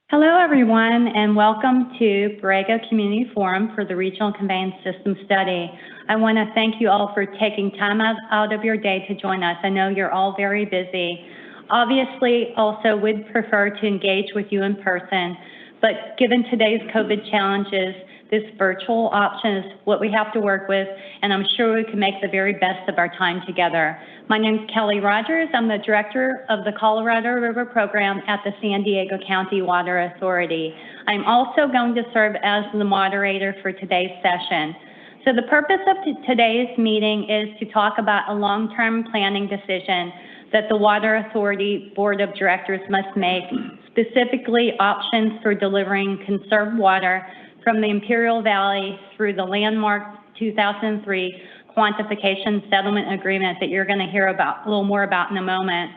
Hello, everyone, and welcome to Borrego Community Forum for the Regional Conveyance System Study. I want to thank you all for taking time out of your day to join us. I know you're all very busy. Obviously, also would prefer to engage with you in person, but given today's COVID challenges, this virtual option is what we have to work with, and I'm sure we can make the very best of our time together. My name is Kelly Rogers. I'm the director of the Colorado River Program at the San Diego County Water Authority. I'm also going to serve as the moderator for today's session. So the purpose of today's meeting is to talk about a long-term planning decision that the Water Authority Board of Directors must make, specifically options for delivering conserved water from the Imperial Valley through the landmark 2003 quantification settlement agreement that you're going to hear about a little more about in a moment.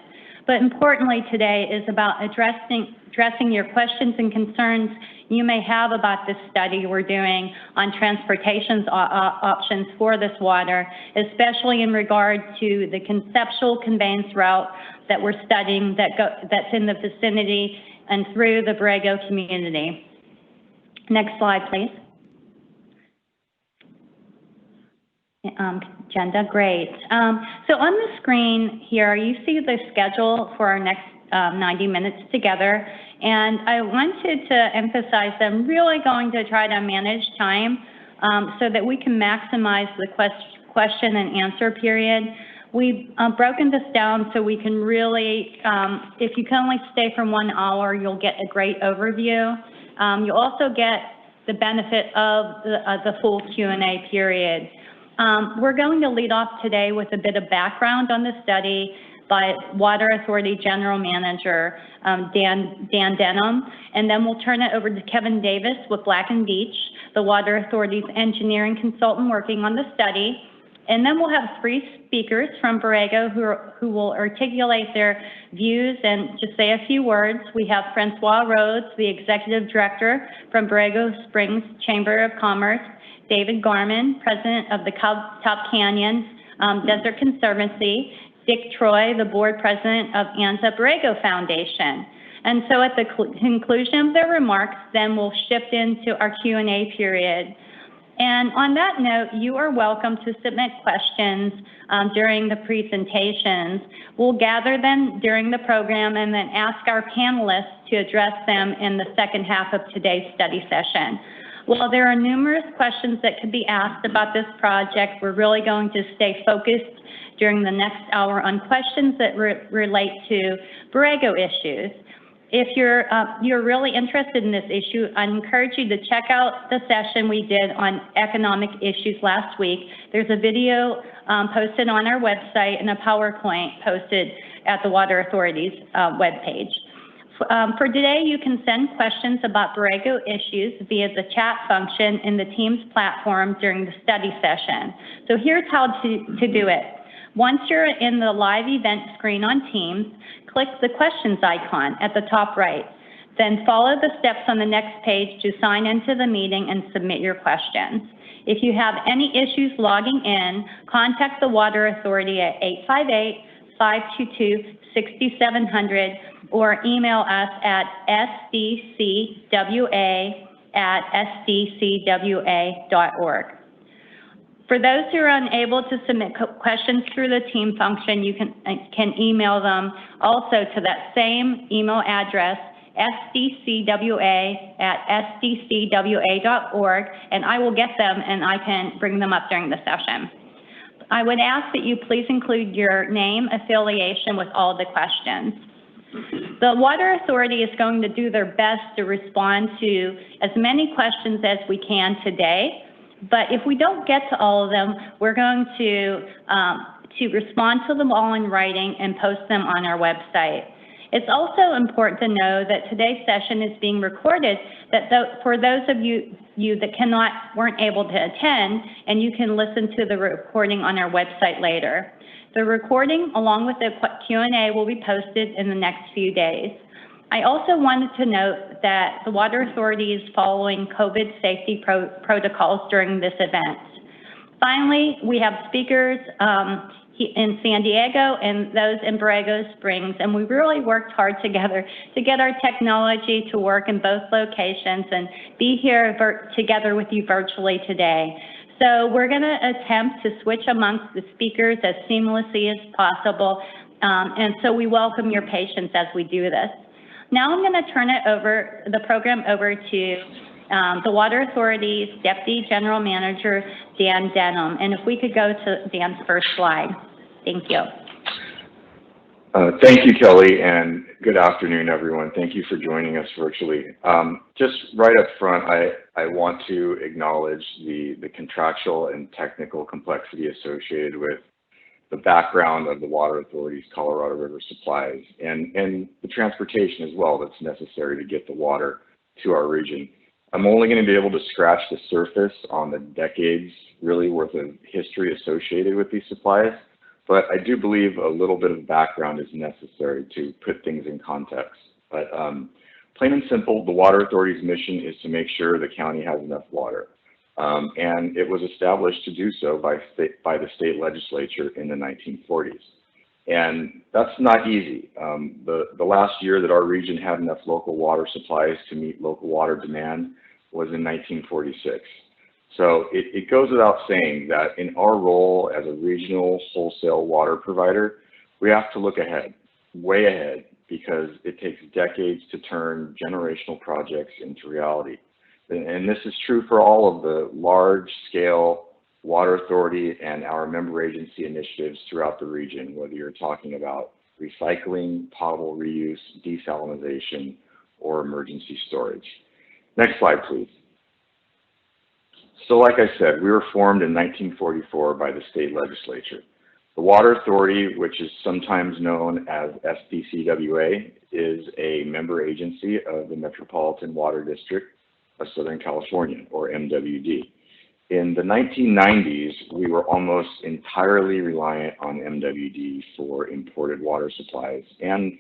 But importantly today is about addressing your questions and concerns you may have about this study we're doing on transportation options for this water, especially in regard to the conceptual conveyance route that we're studying that's in the vicinity and through the Borrego community. Next slide, please. Agenda, great. So on the screen here, you see the schedule for our next 90 minutes together. And I wanted to emphasize that I'm really going to try to manage time so that we can maximize the question and answer period. We've broken this down so we can really, if you can only stay for 1 hour, you'll get a great overview. You'll also get the benefit of the full Q&A period. We're going to lead off today with a bit of background on the study by Water Authority General Manager Dan Denham, and then we'll turn it over to Kevin Davis with Black & Veatch, the Water Authority's engineering consultant working on the study. And then we'll have 3 speakers from Borrego who will articulate their views and just say a few words. We have Francois Rhodes, the Executive Director from Borrego Springs Chamber of Commerce, David Garman, President of the Top Canyon Desert Conservancy, Dick Troy, the Board President of ANZA Borrego Foundation. And so at the conclusion of their remarks, then we'll shift into our Q&A period. And on that note, you are welcome to submit questions during the presentations. We'll gather them during the program and then ask our panelists to address them in the second half of today's study session. While there are numerous questions that could be asked about this project, we're really going to stay focused during the next hour on questions that relate to Borrego issues. If you're really interested in this issue, I encourage you to check out the session we did on economic issues last week. There's a video posted on our website and a PowerPoint posted at the Water Authority's webpage. For today, you can send questions about Borrego issues via the chat function in the Teams platform during the study session. So here's how to do it. Once you're in the live event screen on Teams, click the questions icon at the top right. Then follow the steps on the next page to sign into the meeting and submit your questions. If you have any issues logging in, contact the Water Authority at 858-522-6700 or email us at sdcwa@sdcwa.org. For those who are unable to submit questions through the team function, you can email them also to that same email address, sdcwa@sdcwa.org, and I will get them and I can bring them up during the session. I would ask that you please include your name, affiliation with all the questions. The Water Authority is going to do their best to respond to as many questions as we can today. But if we don't get to all of them, we're going to respond to them all in writing and post them on our website. It's also important to know that today's session is being recorded, for those of you that weren't able to attend, and you can listen to the recording on our website later. The recording, along with the Q&A, will be posted in the next few days. I also wanted to note that the Water Authority is following COVID safety protocols during this event. Finally, we have speakers in San Diego and those in Borrego Springs. And we really worked hard together to get our technology to work in both locations and be here together with you virtually today. So we're going to attempt to switch amongst the speakers as seamlessly as possible. And so we welcome your patience as we do this. Now I'm going to turn the program over to the Water Authority's Deputy General Manager, Dan Denham. And if we could go to Dan's first slide. Thank you. Thank you, Kelly, and good afternoon, everyone. Thank you for joining us virtually. Just right up front, I want to acknowledge the contractual and technical complexity associated with the background of the Water Authority's Colorado River supplies and the transportation as well that's necessary to get the water to our region. I'm only going to be able to scratch the surface on the decades really worth of history associated with these supplies, but I do believe a little bit of background is necessary to put things in context. But plain and simple, the Water Authority's mission is to make sure the county has enough water. And it was established to do so by the state legislature in the 1940s. And that's not easy. The last year that our region had enough local water supplies to meet local water demand was in 1946. So it goes without saying that in our role as a regional wholesale water provider, we have to look ahead, way ahead, because it takes decades to turn generational projects into reality. And this is true for all of the large-scale Water Authority and our member agency initiatives throughout the region, whether you're talking about recycling, potable reuse, desalinization, or emergency storage. Next slide, please. So like I said, we were formed in 1944 by the state legislature. The Water Authority, which is sometimes known as SDCWA, is a member agency of the Metropolitan Water District of Southern California, or MWD. In the 1990s, we were almost entirely reliant on MWD for imported water supplies and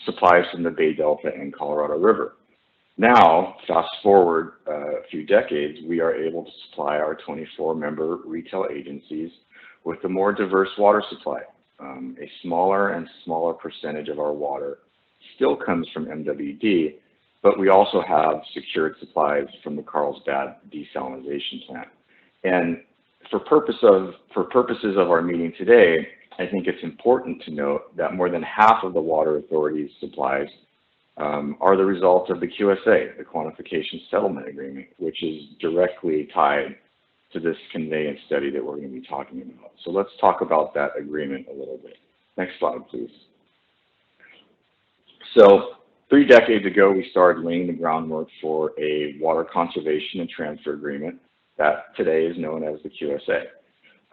supplies from the Bay Delta and Colorado River. Now, fast forward a few decades, we are able to supply our 24 member retail agencies with a more diverse water supply. A smaller and smaller percentage of our water still comes from MWD, but we also have secured supplies from the Carlsbad desalinization plant. And for purposes of our meeting today, I think it's important to note that more than half of the Water Authority's supplies are the result of the QSA, the Quantification Settlement Agreement, which is directly tied to this conveyance study that we're going to be talking about. So let's talk about that agreement a little bit. Next slide, please. So 3 decades ago, we started laying the groundwork for a water conservation and transfer agreement that today is known as the QSA.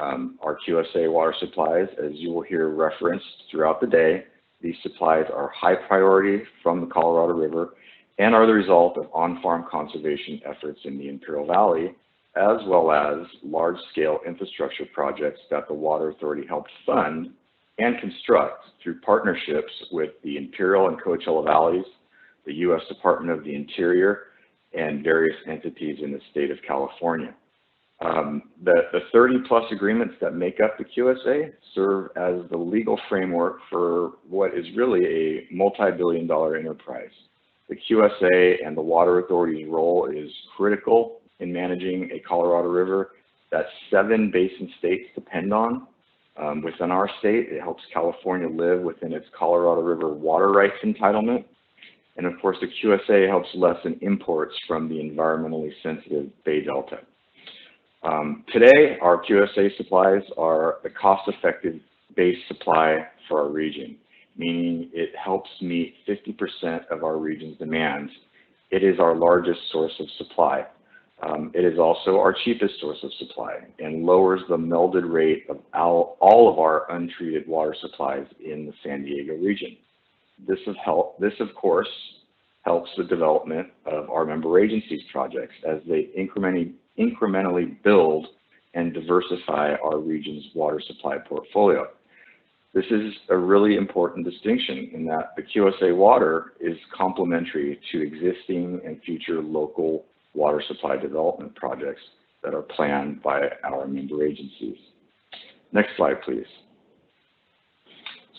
Our QSA water supplies, as you will hear referenced throughout the day, these supplies are high priority from the Colorado River and are the result of on-farm conservation efforts in the Imperial Valley, as well as large-scale infrastructure projects that the Water Authority helped fund and construct through partnerships with the Imperial and Coachella Valleys, the U.S. Department of the Interior, and various entities in the state of California. The 30-plus agreements that make up the QSA serve as the legal framework for what is really a multi-billion-dollar enterprise. The QSA and the Water Authority's role is critical in managing a Colorado River that 7 basin states depend on. Within our state, it helps California live within its Colorado River water rights entitlement. And of course, the QSA helps lessen imports from the environmentally sensitive Bay Delta. Today, our QSA supplies are a cost-effective base supply for our region, meaning it helps meet 50% of our region's demands. It is our largest source of supply. It is also our cheapest source of supply and lowers the melded rate of all of our untreated water supplies in the San Diego region. This, of course, helps the development of our member agencies projects as they incrementally build and diversify our region's water supply portfolio. This is a really important distinction in that the QSA water is complementary to existing and future local water supply development projects that are planned by our member agencies. Next slide, please.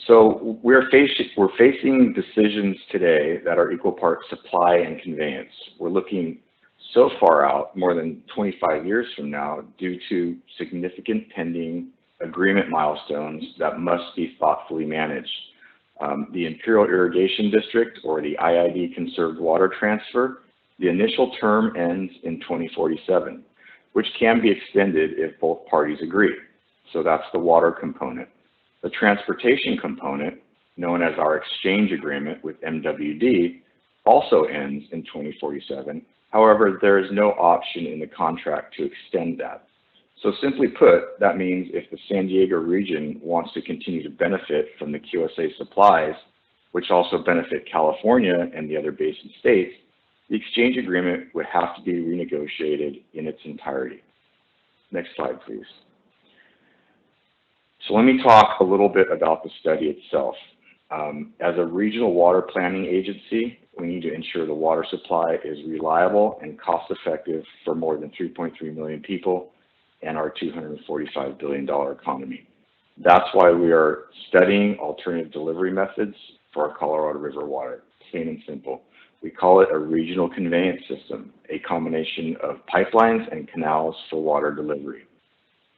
So we're facing decisions today that are equal parts supply and conveyance. We're looking so far out, more than 25 years from now, due to significant pending agreement milestones that must be thoughtfully managed. The Imperial Irrigation District, or the IID Conserved Water Transfer, the initial term ends in 2047, which can be extended if both parties agree. So that's the water component. The transportation component, known as our exchange agreement with MWD, also ends in 2047. However, there is no option in the contract to extend that. So simply put, that means if the San Diego region wants to continue to benefit from the QSA supplies, which also benefit California and the other basin states, the exchange agreement would have to be renegotiated in its entirety. Next slide, please. So let me talk a little bit about the study itself. As a regional water planning agency, we need to ensure the water supply is reliable and cost-effective for more than 3.3 million people and our $245 billion economy. That's why we are studying alternative delivery methods for our Colorado River water, plain and simple. We call it a regional conveyance system, a combination of pipelines and canals for water delivery.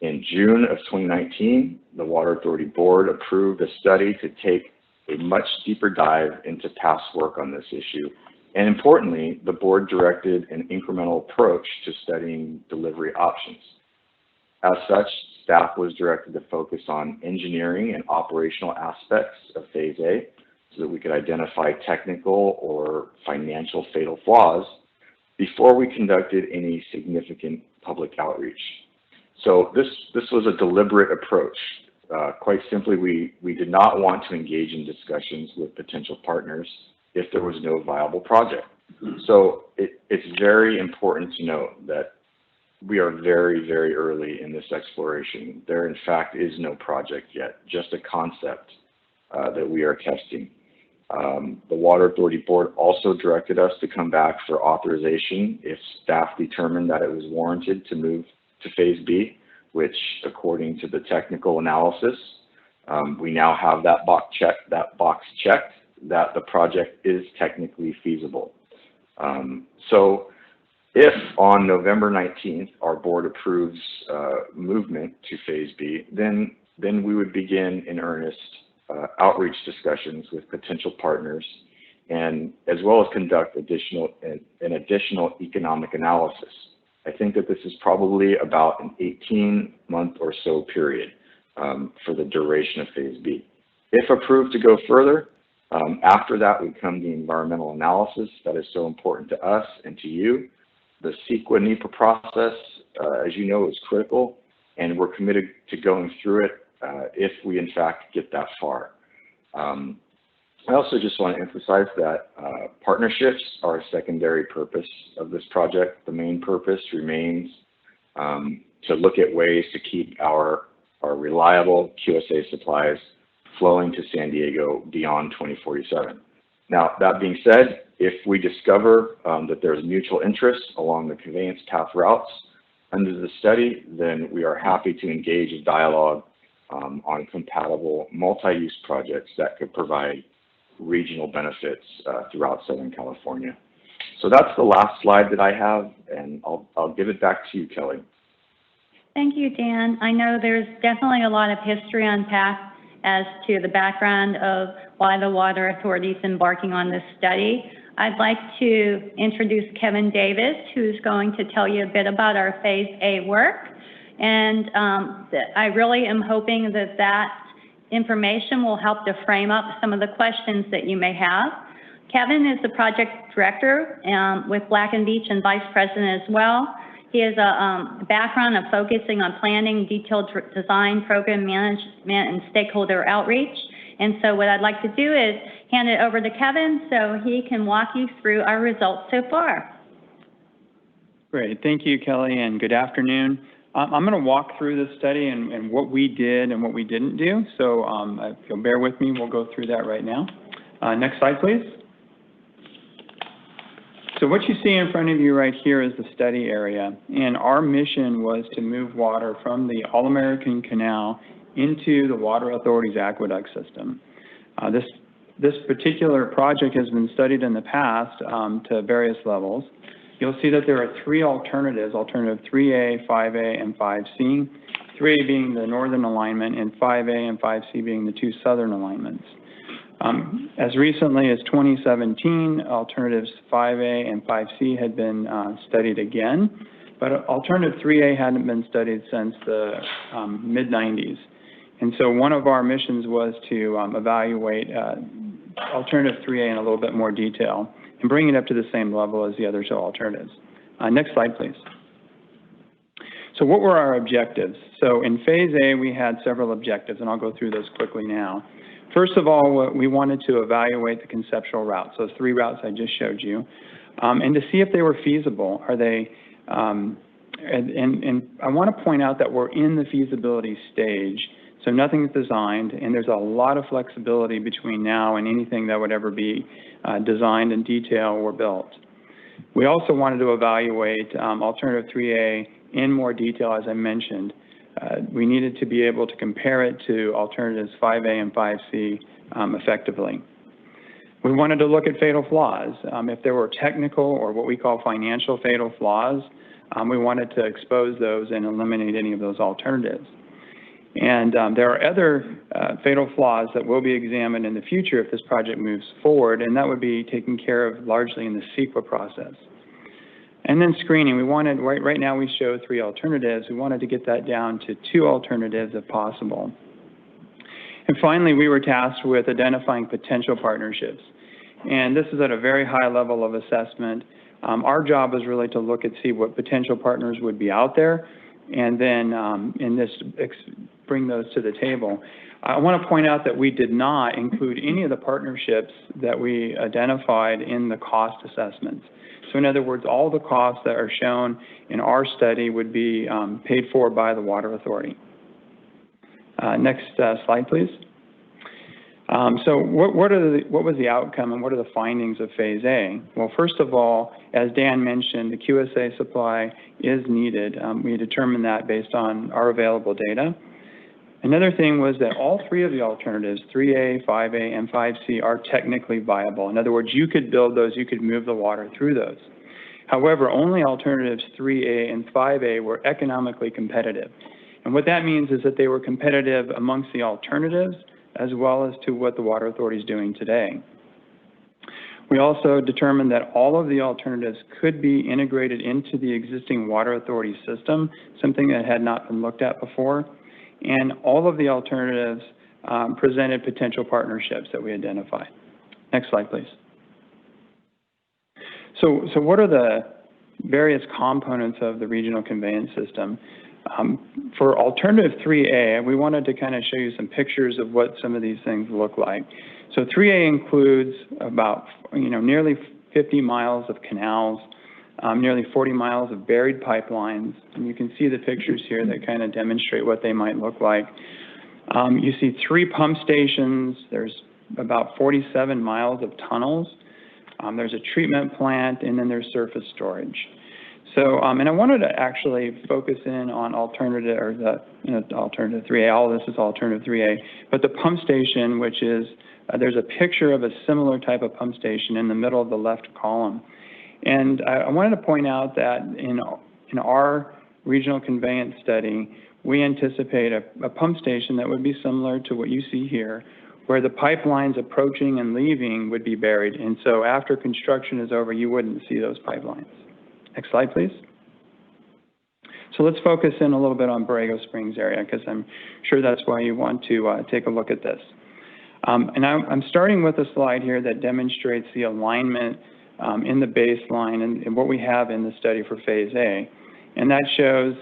In June of 2019, the Water Authority Board approved a study to take a much deeper dive into past work on this issue. And importantly, the board directed an incremental approach to studying delivery options. As such, staff was directed to focus on engineering and operational aspects of Phase A so that we could identify technical or financial fatal flaws before we conducted any significant public outreach. So this was a deliberate approach. Quite simply, we did not want to engage in discussions with potential partners if there was no viable project. So it's very important to note that we are very, very early in this exploration. There, in fact, is no project yet, just a concept that we are testing. The Water Authority Board also directed us to come back for authorization if staff determined that it was warranted to move to Phase B, which, according to the technical analysis, we now have that box checked that the project is technically feasible. So if on November 19th our board approves movement to Phase B, then we would begin in earnest outreach discussions with potential partners, and as well as conduct an additional economic analysis. I think that this is probably about an 18-month or so period for the duration of Phase B. If approved to go further, after that would come the environmental analysis that is so important to us and to you. The CEQA-NEPA process, as you know, is critical, and we're committed to going through it if we in fact get that far. I also just want to emphasize that partnerships are a secondary purpose of this project. The main purpose remains to look at ways to keep our reliable QSA supplies flowing to San Diego beyond 2047. Now, that being said, if we discover that there's mutual interest along the conveyance path routes under the study, then we are happy to engage in dialogue on compatible multi-use projects that could provide regional benefits throughout Southern California. So that's the last slide that I have, and I'll give it back to you, Kelly. Thank you, Dan. I know there's definitely a lot of history unpacked as to the background of why the Water Authority is embarking on this study. I'd like to introduce Kevin Davis, who's going to tell you a bit about our Phase A work. And I really am hoping that that information will help to frame up some of the questions that you may have. Kevin is the project director with Black & Veatch and vice president as well. He has a background of focusing on planning, detailed design, program management, and stakeholder outreach. And so what I'd like to do is hand it over to Kevin so he can walk you through our results so far. Great. Thank you, Kelly, and good afternoon. I'm going to walk through the study and what we did and what we didn't do. So if you'll bear with me, we'll go through that right now. Next slide, please. So what you see in front of you right here is the study area. And our mission was to move water from the All-American Canal into the water authority's aqueduct system. This particular project has been studied in the past to various levels. You'll see that there are three alternatives, alternative 3A, 5A, and 5C, 3A being the northern alignment and 5A and 5C being the two southern alignments. As recently as 2017, alternatives 5A and 5C had been studied again, but alternative 3A hadn't been studied since the mid-90s. And so one of our missions was to evaluate alternative 3A in a little bit more detail and bring it up to the same level as the other two alternatives. Next slide, please. So what were our objectives? So in phase A, we had several objectives, and I'll go through those quickly now. First of all, we wanted to evaluate the conceptual routes, those three routes I just showed you, and to see if they were feasible. Are they, and I want to point out that we're in the feasibility stage, so nothing's designed, and there's a lot of flexibility between now and anything that would ever be designed in detail or built. We also wanted to evaluate alternative 3A in more detail, as I mentioned. We needed to be able to compare it to alternatives 5A and 5C effectively. We wanted to look at fatal flaws. If there were technical or what we call financial fatal flaws, we wanted to expose those and eliminate any of those alternatives. And there are other fatal flaws that will be examined in the future if this project moves forward, and that would be taken care of largely in the CEQA process. And then screening, we wanted, right now we show three alternatives. We wanted to get that down to two alternatives if possible. And finally, we were tasked with identifying potential partnerships. And this is at a very high level of assessment. Our job is really to look and see what potential partners would be out there, and then bring those to the table. I want to point out that we did not include any of the partnerships that we identified in the cost assessments. So in other words, all the costs that are shown in our study would be paid for by the water authority. Next slide, please. So what was the outcome and what are the findings of phase A? Well, first of all, as Dan mentioned, the QSA supply is needed. We determined that based on our available data. Another thing was that all three of the alternatives, 3A, 5A, and 5C, are technically viable. In other words, you could build those, you could move the water through those. However, only alternatives 3A and 5A were economically competitive. And what that means is that they were competitive amongst the alternatives as well as to what the water authority is doing today. We also determined that all of the alternatives could be integrated into the existing water authority system, something that had not been looked at before. And all of the alternatives presented potential partnerships that we identified. Next slide, please. So what are the various components of the regional conveyance system? For alternative 3A, we wanted to kind of show you some pictures of what some of these things look like. So 3A includes about, nearly 50 miles of canals, nearly 40 miles of buried pipelines, and you can see the pictures here that kind of demonstrate what they might look like. You see 3 pump stations, there's about 47 miles of tunnels, there's a treatment plant, and then there's surface storage. So, and I wanted to actually focus in on alternative, or alternative 3A, all of this is alternative 3A, but the pump station, which is, there's a picture of a similar type of pump station in the middle of the left column. And I wanted to point out that in our regional conveyance study, we anticipate a pump station that would be similar to what you see here, where the pipelines approaching and leaving would be buried. And so after construction is over, you wouldn't see those pipelines. Next slide, please. So let's focus in a little bit on Borrego Springs area, because I'm sure that's why you want to take a look at this. And I'm starting with a slide here that demonstrates the alignment in the baseline and what we have in the study for phase A. And that shows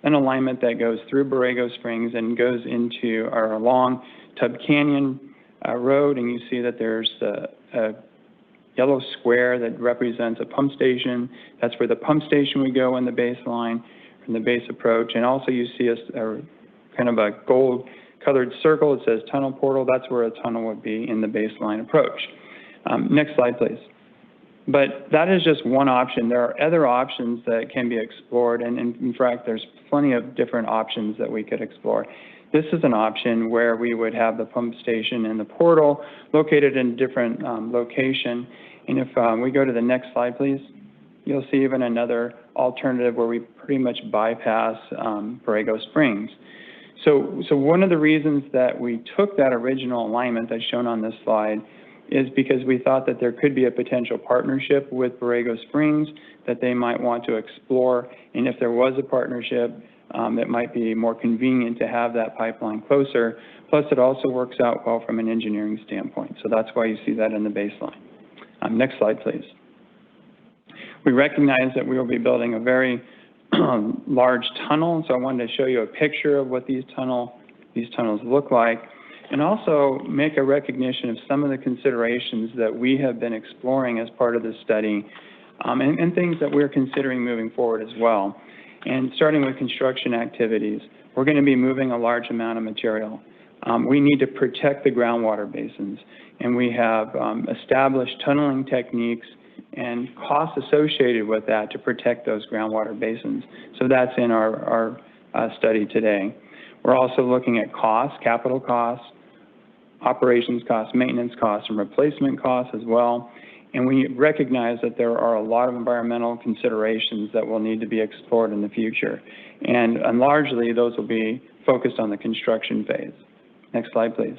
an alignment that goes through Borrego Springs and goes into or along Tub Canyon Road, and you see that there's a yellow square that represents a pump station. That's where the pump station would go in the baseline from the base approach. And also you see a kind of a gold colored circle. It says tunnel portal. That's where a tunnel would be in the baseline approach. Next slide, please. But that is just one option. There are other options that can be explored, and in fact, there's plenty of different options that we could explore. this is an option where we would have the pump station and the portal located in a different location. And if we go to the next slide, please, you'll see even another alternative where we pretty much bypass Borrego Springs. So one of the reasons that we took that original alignment that's shown on this slide is because we thought that there could be a potential partnership with Borrego Springs that they might want to explore. And if there was a partnership, it might be more convenient to have that pipeline closer. Plus, it also works out well from an engineering standpoint. So that's why you see that in the baseline. Next slide, please. We recognize that we will be building a very large tunnel, so I wanted to show you a picture of what these tunnels look like, and also make a recognition of some of the considerations that we have been exploring as part of this study, and things that we're considering moving forward as well. And starting with construction activities, we're going to be moving a large amount of material. We need to protect the groundwater basins, and we have established tunneling techniques and costs associated with that to protect those groundwater basins. So that's in our study today. We're also looking at costs, capital costs, operations costs, maintenance costs, and replacement costs as well. And we recognize that there are a lot of environmental considerations that will need to be explored in the future. And largely, those will be focused on the construction phase. Next slide, please.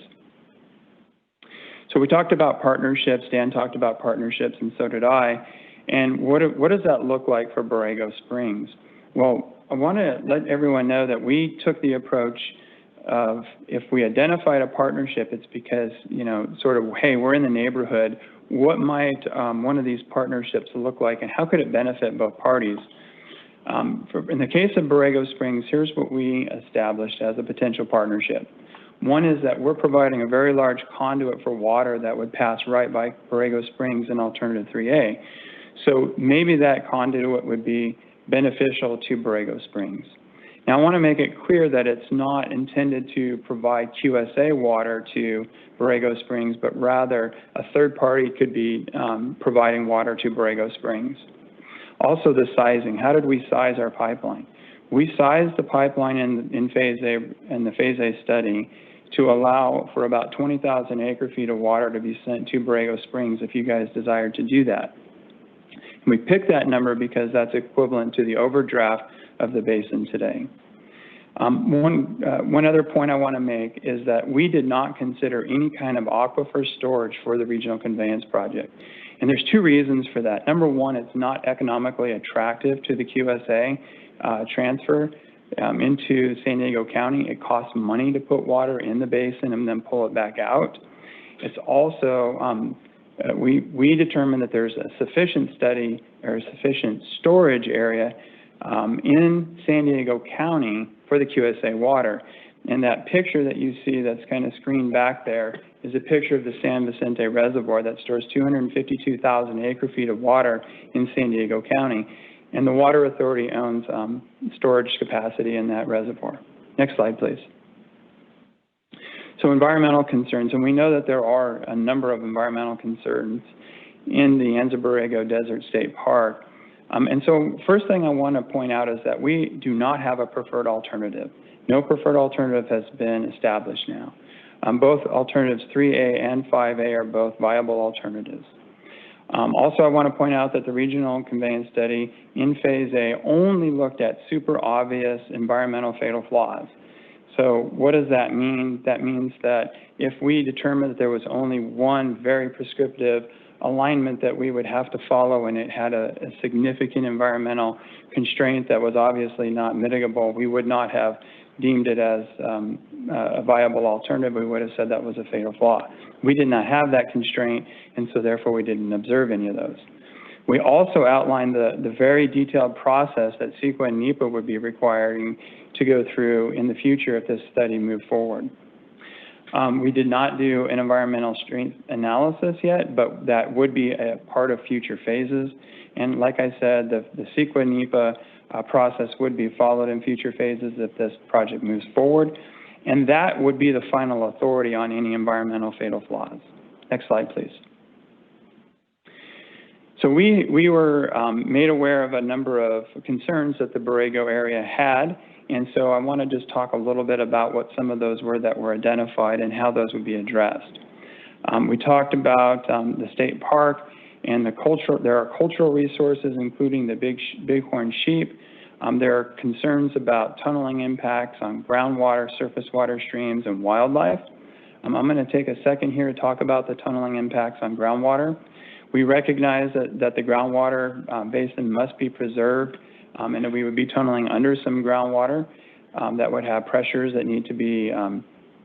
So we talked about partnerships. Dan talked about partnerships, and so did I. And what does that look like for Borrego Springs? Well, I want to let everyone know that we took the approach of, if we identified a partnership, it's because, sort of, hey, we're in the neighborhood. What might one of these partnerships look like, and how could it benefit both parties? In the case of Borrego Springs, here's what we established as a potential partnership. One is that we're providing a very large conduit for water that would pass right by Borrego Springs in Alternative 3A. So maybe that conduit would be beneficial to Borrego Springs. Now, I want to make it clear that it's not intended to provide QSA water to Borrego Springs, but rather a third party could be providing water to Borrego Springs. Also, the sizing. How did we size our pipeline? We sized the pipeline in Phase A, in the Phase A study, to allow for about 20,000 acre-feet of water to be sent to Borrego Springs if you guys desired to do that. And we picked that number because that's equivalent to the overdraft of the basin today. One other point I want to make is that we did not consider any kind of aquifer storage for the regional conveyance project. And there's two reasons for that. Number one, it's not economically attractive to the QSA transfer into San Diego County. It costs money to put water in the basin and then pull it back out. It's also, we determined that there's a sufficient study or a sufficient storage area in San Diego County for the QSA water. And that picture that you see that's kind of screened back there is a picture of the San Vicente Reservoir that stores 252,000 acre-feet of water in San Diego County. And the Water Authority owns storage capacity in that reservoir. Next slide, please. So environmental concerns, and we know that there are a number of environmental concerns in the Anza Borrego Desert State Park. And so first thing I want to point out is that we do not have a preferred alternative. No preferred alternative has been established now. Both alternatives 3A and 5A are both viable alternatives. Also, I want to point out that the regional conveyance study in Phase A only looked at super obvious environmental fatal flaws. So what does that mean? That means that if we determined that there was only one very prescriptive alignment that we would have to follow and it had a significant environmental constraint that was obviously not mitigable, we would not have deemed it as a viable alternative. We would have said that was a fatal flaw. We did not have that constraint, and so therefore we didn't observe any of those. We also outlined the very detailed process that CEQA and NEPA would be requiring to go through in the future if this study moved forward. We did not do an environmental strength analysis yet, but that would be a part of future phases. And like I said, the CEQA and NEPA process would be followed in future phases if this project moves forward. And that would be the final authority on any environmental fatal flaws. Next slide, please. So we were made aware of a number of concerns that the Borrego area had, and so I want to just talk a little bit about what some of those were that were identified and how those would be addressed. We talked about the state park and there are cultural resources, including the bighorn sheep. There are concerns about tunneling impacts on groundwater, surface water streams, and wildlife. I'm going to take a second here to talk about the tunneling impacts on groundwater. We recognize that the groundwater basin must be preserved, and that we would be tunneling under some groundwater that would have pressures that need to be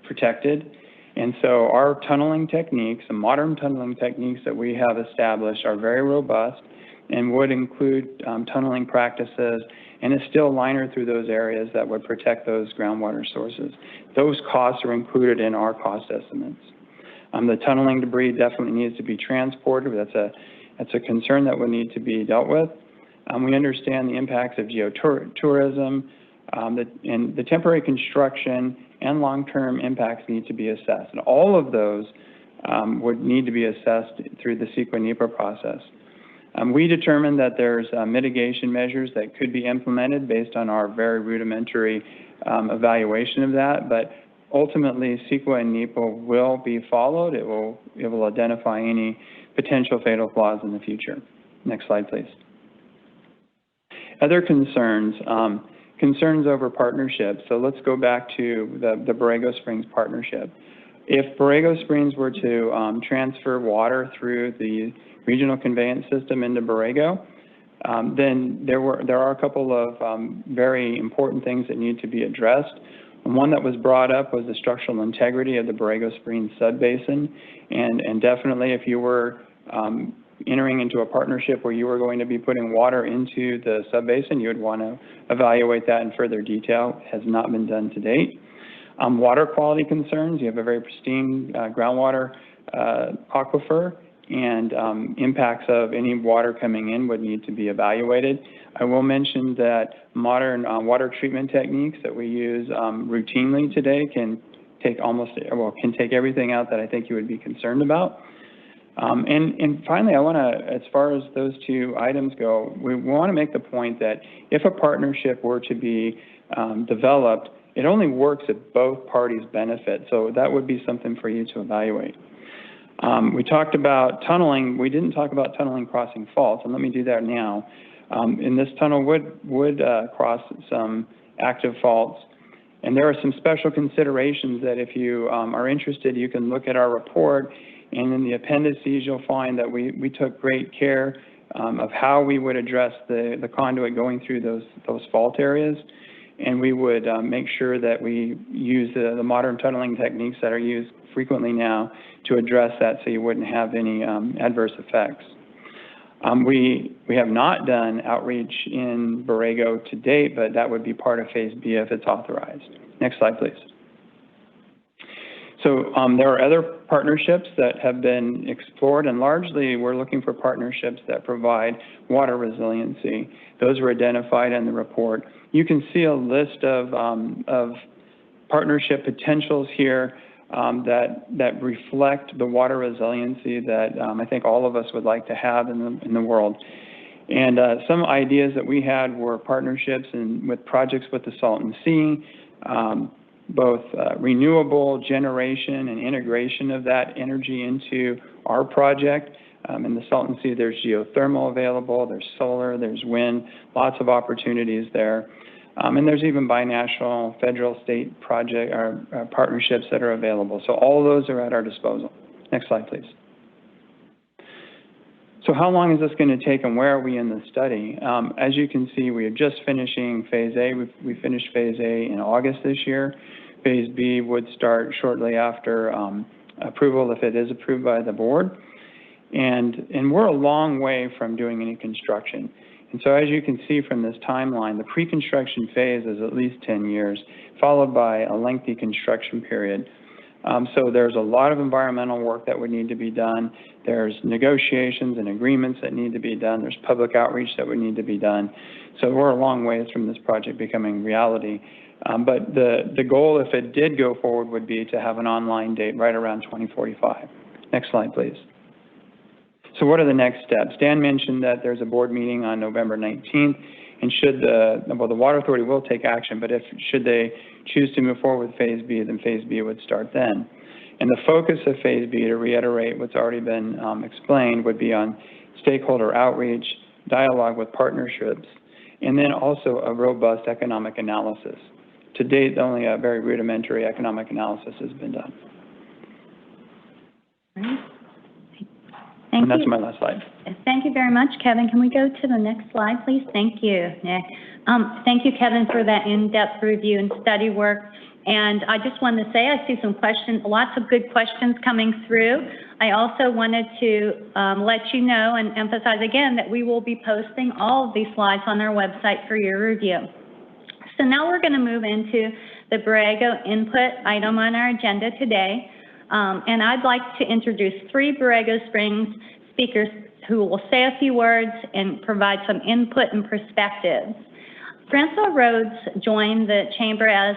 protected. And so our tunneling techniques, the modern tunneling techniques that we have established are very robust and would include tunneling practices and a still liner through those areas that would protect those groundwater sources. Those costs are included in our cost estimates. The tunneling debris definitely needs to be transported. That's a concern that would need to be dealt with. We understand the impacts of geotourism, and the temporary construction and long-term impacts need to be assessed. And all of those would need to be assessed through the CEQA-NEPA process. We determined that there's mitigation measures that could be implemented based on our very rudimentary evaluation of that, but ultimately CEQA and NEPA will be followed. It will identify any potential fatal flaws in the future. Next slide, please. Other concerns, concerns over partnerships. So let's go back to the Borrego Springs partnership. If Borrego Springs were to transfer water through the regional conveyance system into Borrego, then there are a couple of very important things that need to be addressed. And one that was brought up was the structural integrity of the Borrego Springs subbasin, and definitely if you were entering into a partnership where you were going to be putting water into the subbasin, you would want to evaluate that in further detail. It has not been done to date. Water quality concerns, you have a very pristine groundwater aquifer, and impacts of any water coming in would need to be evaluated. I will mention that modern water treatment techniques that we use routinely today can take everything out that I think you would be concerned about. And finally, I want to, as far as those two items go, we want to make the point that if a partnership were to be developed, it only works if both parties benefit. So that would be something for you to evaluate. We talked about tunneling. We didn't talk about tunneling crossing faults, and let me do that now. And this tunnel would cross some active faults. And there are some special considerations that if you are interested, you can look at our report. And in the appendices, you'll find that we took great care of how we would address the conduit going through those fault areas. And we would make sure that we use the modern tunneling techniques that are used frequently now to address that so you wouldn't have any adverse effects. We have not done outreach in Borrego to date, but that would be part of Phase B if it's authorized. Next slide, please. So there are other partnerships that have been explored, and largely we're looking for partnerships that provide water resiliency. Those were identified in the report. You can see a list of partnership potentials here that reflect the water resiliency that I think all of us would like to have in the world. And some ideas that we had were partnerships with projects with the Salton Sea, both renewable generation and integration of that energy into our project. In the Salton Sea, there's geothermal available, there's solar, there's wind, lots of opportunities there. And there's even binational, federal, state project or partnerships that are available. So all of those are at our disposal. Next slide, please. So how long is this going to take and where are we in the study? As you can see, we are just finishing Phase A. We finished Phase A in August this year. Phase B would start shortly after approval if it is approved by the board. And we're a long way from doing any construction. And so as you can see from this timeline, the pre-construction phase is at least 10 years, followed by a lengthy construction period. So there's a lot of environmental work that would need to be done. There's negotiations and agreements that need to be done. There's public outreach that would need to be done. So we're a long ways from this project becoming reality. But the goal, if it did go forward, would be to have an online date right around 2045. Next slide, please. So what are the next steps? Dan mentioned that there's a board meeting on November 19th, and the Water Authority will take action, but should they choose to move forward with Phase B, then Phase B would start then. And the focus of Phase B, to reiterate what's already been explained, would be on stakeholder outreach, dialogue with partnerships, and then also a robust economic analysis. To date, only a very rudimentary economic analysis has been done. Thank And that's you. my last slide. Thank you very much, Kevin. Can we go to the next slide, please? Thank you, Nick. Thank you, Kevin, for that in-depth review and study work. And I just wanted to say I see some questions, lots of good questions coming through. I also wanted to let you know and emphasize again that we will be posting all of these slides on our website for your review. So now we're going to move into the Borrego Input item on our agenda today. And I'd like to introduce 3 Borrego Springs speakers who will say a few words and provide some input and perspectives. Francois Rhodes joined the Chamber as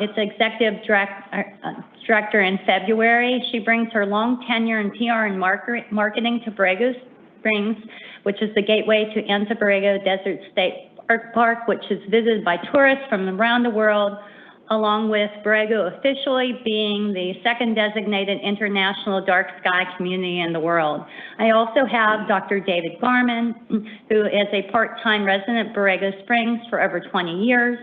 its Executive Director in February. She brings her long tenure in PR and marketing to Borrego Springs, which is the gateway to Anza Borrego Desert State Park, which is visited by tourists from around the world, along with Borrego officially being the 2nd designated international dark sky community in the world. I also have Dr. David Garman, who is a part-time resident at Borrego Springs for over 20 years.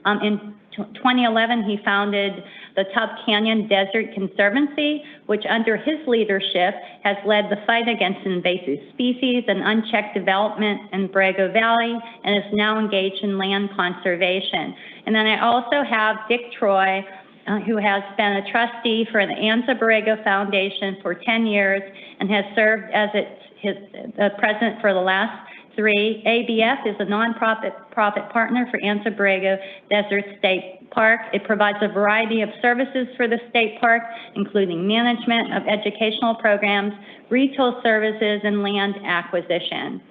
In 2011, he founded the Tub Canyon Desert Conservancy, which under his leadership has led the fight against invasive species and unchecked development in Borrego Valley and is now engaged in land conservation. And then I also have Dick Troy, who has been a trustee for the Anza Borrego Foundation for 10 years and has served as the president for the last 3. ABF is a nonprofit partner for Anza Borrego Desert State Park. It provides a variety of services for the state park, including management of educational programs, retail services, and land acquisition.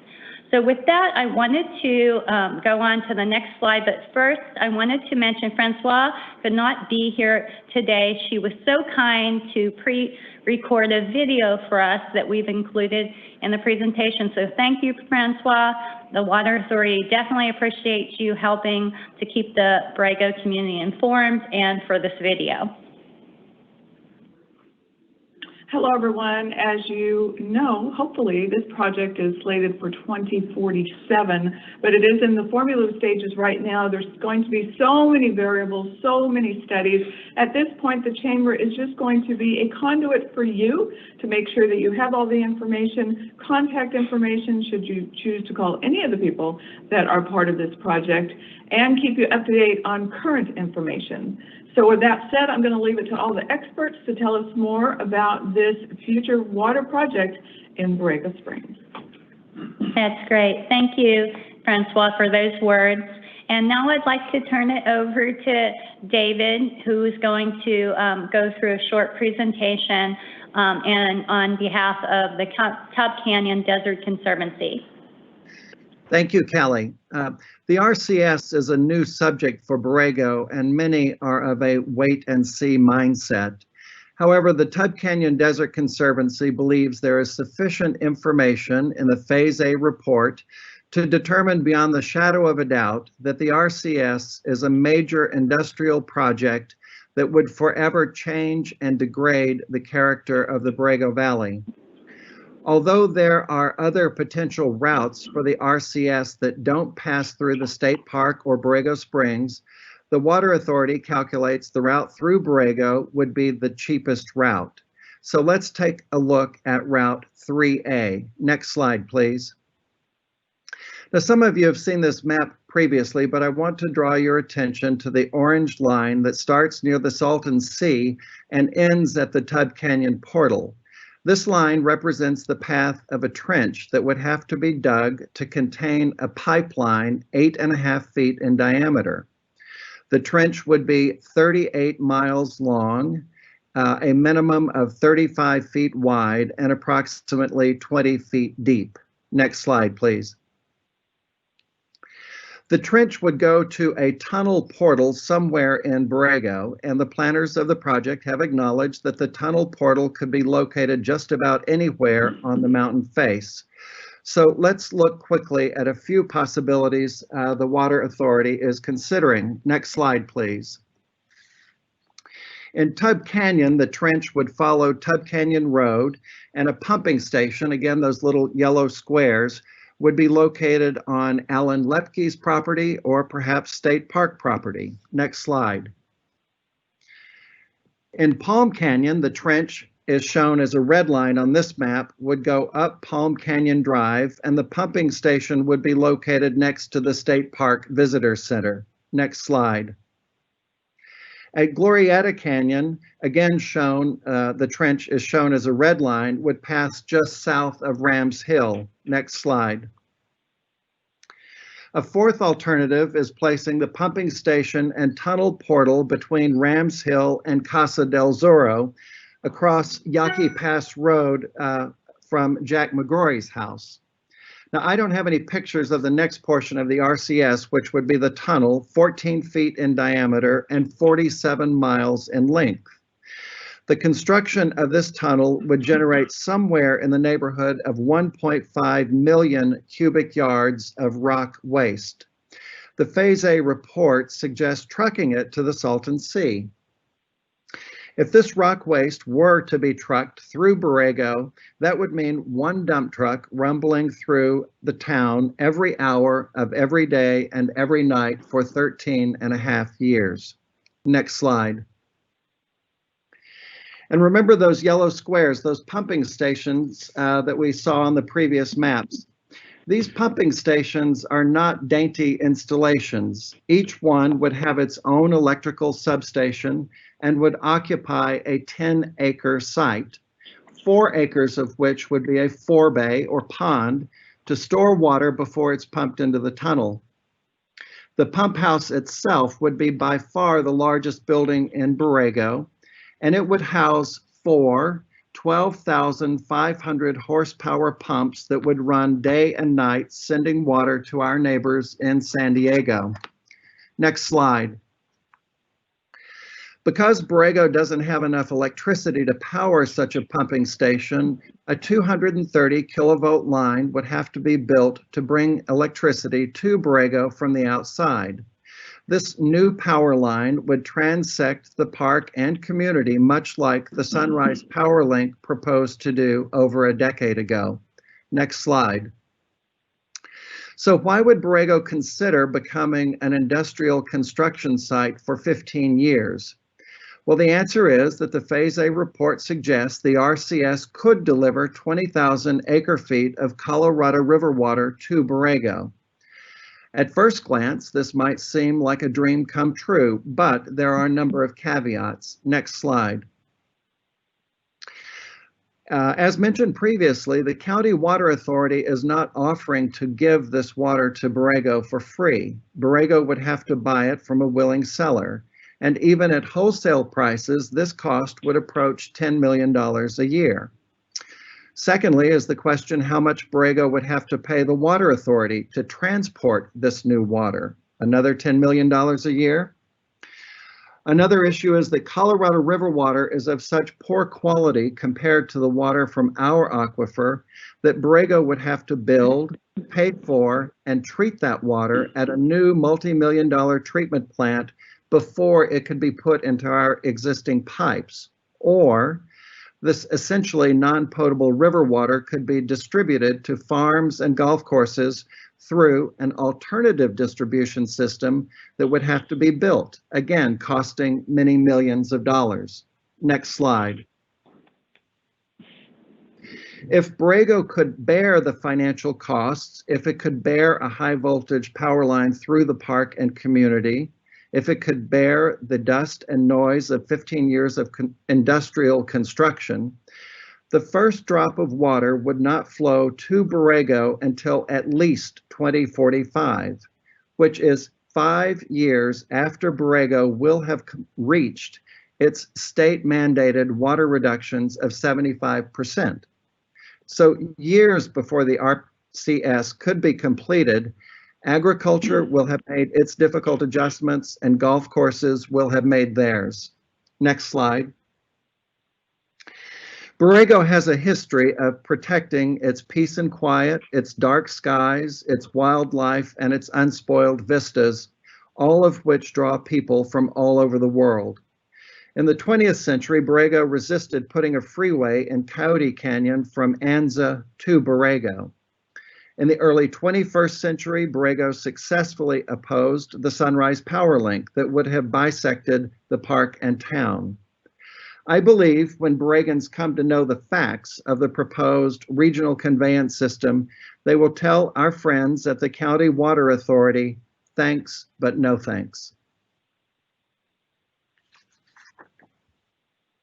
So with that, I wanted to go on to the next slide, but first I wanted to mention Francois could not be here today. She was so kind to pre-record a video for us that we've included in the presentation. So thank you, Francois. The Water Authority definitely appreciates you helping to keep the Borrego community informed and for this video. Hello, everyone. As you know, hopefully this project is slated for 2047, but it is in the formulative stages right now. There's going to be so many variables, so many studies. At this point, the Chamber is just going to be a conduit for you to make sure that you have all the information, contact information, should you choose to call any of the people that are part of this project, and keep you up to date on current information. So with that said, I'm going to leave it to all the experts to tell us more about this future water project in Borrego Springs. That's great. Thank you, Francois, for those words. And now I'd like to turn it over to David, who is going to go through a short presentation and on behalf of the Tub Canyon Desert Conservancy. Thank you, Kelly. The RCS is a new subject for Borrego, and many are of a wait-and-see mindset. However, the Tub Canyon Desert Conservancy believes there is sufficient information in the Phase A report to determine beyond the shadow of a doubt that the RCS is a major industrial project that would forever change and degrade the character of the Borrego Valley. Although there are other potential routes for the RCS that don't pass through the state park or Borrego Springs, the Water Authority calculates the route through Borrego would be the cheapest route. So let's take a look at Route 3A. Next slide, please. Now, some of you have seen this map previously, but I want to draw your attention to the orange line that starts near the Salton Sea and ends at the Tub Canyon portal. This line represents the path of a trench that would have to be dug to contain a pipeline 8.5 feet in diameter. The trench would be 38 miles long, a minimum of 35 feet wide, and approximately 20 feet deep. Next slide, please. The trench would go to a tunnel portal somewhere in Borrego, and the planners of the project have acknowledged that the tunnel portal could be located just about anywhere on the mountain face. So let's look quickly at a few possibilities the Water Authority is considering. Next slide, please. In Tub Canyon, the trench would follow Tub Canyon Road, and a pumping station, again, those little yellow squares, would be located on Alan Lepke's property or perhaps State Park property. Next slide. In Palm Canyon, the trench is shown as a red line on this map, would go up Palm Canyon Drive, and the pumping station would be located next to the State Park Visitor Center. Next slide. At Glorieta Canyon, again shown, the trench is shown as a red line, would pass just south of Rams Hill. Next slide. A fourth alternative is placing the pumping station and tunnel portal between Rams Hill and Casa del Zorro across Yaqui Pass Road from Jack McGrory's house. Now, I don't have any pictures of the next portion of the RCS, which would be the tunnel, 14 feet in diameter and 47 miles in length. The construction of this tunnel would generate somewhere in the neighborhood of 1.5 million cubic yards of rock waste. The Phase A report suggests trucking it to the Salton Sea. If this rock waste were to be trucked through Borrego, that would mean one dump truck rumbling through the town every hour of every day and every night for 13.5 years. Next slide. And remember those yellow squares, those pumping stations that we saw on the previous maps. These pumping stations are not dainty installations. Each one would have its own electrical substation and would occupy a 10-acre site, 4 acres of which would be a forebay or pond to store water before it's pumped into the tunnel. The pump house itself would be by far the largest building in Borrego, and it would house 4 12,500 horsepower pumps that would run day and night, sending water to our neighbors in San Diego. Next slide. Because Borrego doesn't have enough electricity to power such a pumping station, a 230 kilovolt line would have to be built to bring electricity to Borrego from the outside. This new power line would transect the park and community, much like the Sunrise Power Link proposed to do over a decade ago. Next slide. So why would Borrego consider becoming an industrial construction site for 15 years? Well, the answer is that the Phase A report suggests the RCS could deliver 20,000 acre-feet of Colorado River water to Borrego. At first glance, this might seem like a dream come true, but there are a number of caveats. Next slide. As mentioned previously, the County Water Authority is not offering to give this water to Borrego for free. Borrego would have to buy it from a willing seller. And even at wholesale prices, this cost would approach $10 million a year. Secondly is the question how much Borrego would have to pay the Water Authority to transport this new water. Another $10 million a year? Another issue is that Colorado River water is of such poor quality compared to the water from our aquifer that Borrego would have to build, pay for, and treat that water at a new multi-million-dollar treatment plant before it could be put into our existing pipes. Or this essentially non-potable river water could be distributed to farms and golf courses through an alternative distribution system that would have to be built, again, costing many millions of dollars. Next slide. If Borrego could bear the financial costs, if it could bear a high voltage power line through the park and community, if it could bear the dust and noise of 15 years of industrial construction, the first drop of water would not flow to Borrego until at least 2045, which is 5 years after Borrego will have reached its state-mandated water reductions of 75%. So years before the RCS could be completed, Agriculture will have made its difficult adjustments, and golf courses will have made theirs. Next slide. Borrego has a history of protecting its peace and quiet, its dark skies, its wildlife, and its unspoiled vistas, all of which draw people from all over the world. In the 20th century, Borrego resisted putting a freeway in Coyote Canyon from Anza to Borrego. In the early 21st century, Borrego successfully opposed the Sunrise Power Link that would have bisected the park and town. I believe when Borregans come to know the facts of the proposed regional conveyance system, they will tell our friends at the County Water Authority, thanks, but no thanks.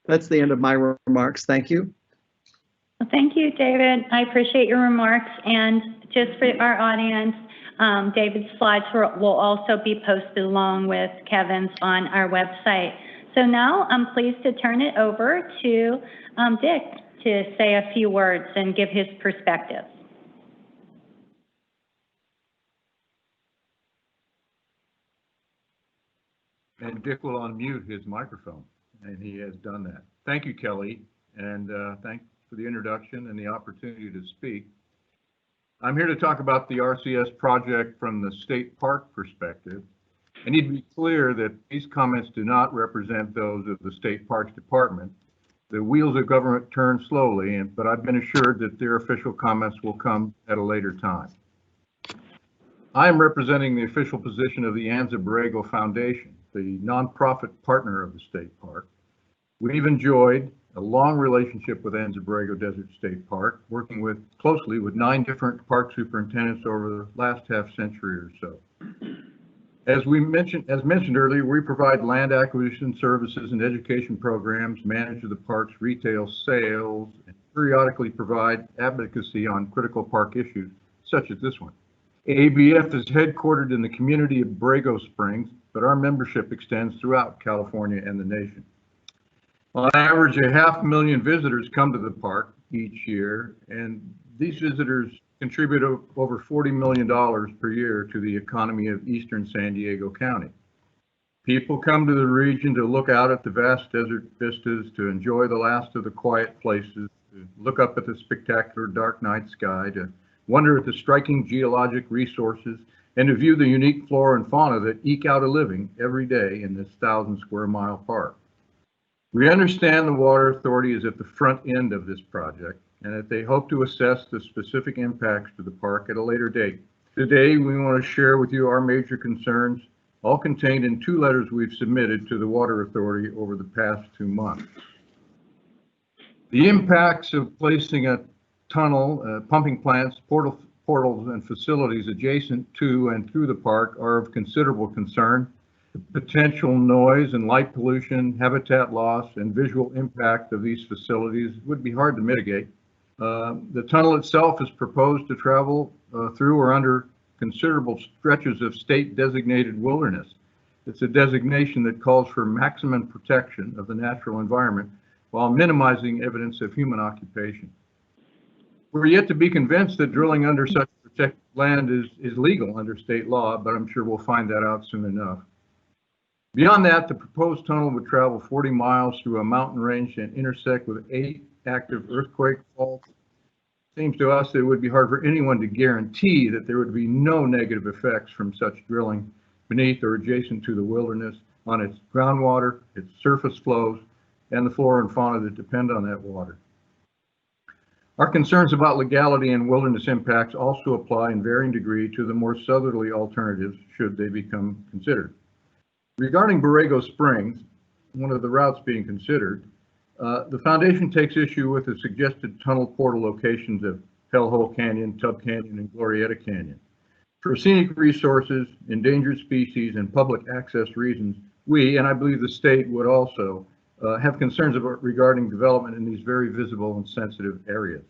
That's the end of my remarks. Thank you. Well, thank you, David. I appreciate your remarks. And just for our audience, David's slides will also be posted along with Kevin's on our website. So now I'm pleased to turn it over to Dick to say a few words and give his perspective. And Dick will unmute his microphone, and he has done that. Thank you, Kelly, and thanks for the introduction and the opportunity to speak. I'm here to talk about the RCS project from the state park perspective. I need to be clear that these comments do not represent those of the State Parks Department. The wheels of government turn slowly, but I've been assured that their official comments will come at a later time. I am representing the official position of the Anza Borrego Foundation, the nonprofit partner of the state park. We've enjoyed a long relationship with Anza Borrego Desert State Park, working closely with 9 different park superintendents over the last half century or so. As mentioned earlier, we provide land acquisition services and education programs, manage the park's retail sales, and periodically provide advocacy on critical park issues, such as this one. ABF is headquartered in the community of Borrego Springs, but our membership extends throughout California and the nation. On average, 500,000 visitors come to the park each year, and these visitors contribute over $40 million per year to the economy of eastern San Diego County. People come to the region to look out at the vast desert vistas, to enjoy the last of the quiet places, to look up at the spectacular dark night sky, to wonder at the striking geologic resources, and to view the unique flora and fauna that eke out a living every day in this 1,000 square mile park. We understand the Water Authority is at the front end of this project, and that they hope to assess the specific impacts to the park at a later date. Today, we want to share with you our major concerns, all contained in 2 letters we've submitted to the Water Authority over the past 2 months. The impacts of placing a tunnel, pumping plants, portals, and facilities adjacent to and through the park are of considerable concern. The potential noise and light pollution, habitat loss, and visual impact of these facilities would be hard to mitigate. The tunnel itself is proposed to travel through or under considerable stretches of state designated wilderness. It's a designation that calls for maximum protection of the natural environment while minimizing evidence of human occupation. We're yet to be convinced that drilling under such protected land is legal under state law, but I'm sure we'll find that out soon enough. Beyond that, the proposed tunnel would travel 40 miles through a mountain range and intersect with 8 active earthquake faults. Seems to us that it would be hard for anyone to guarantee that there would be no negative effects from such drilling beneath or adjacent to the wilderness on its groundwater, its surface flows, and the flora and fauna that depend on that water. Our concerns about legality and wilderness impacts also apply in varying degree to the more southerly alternatives should they become considered. Regarding Borrego Springs, one of the routes being considered, the Foundation takes issue with the suggested tunnel portal locations of Hellhole Canyon, Tub Canyon, and Glorieta Canyon. For scenic resources, endangered species, and public access reasons, we, and I believe the state would also, have concerns regarding development in these very visible and sensitive areas.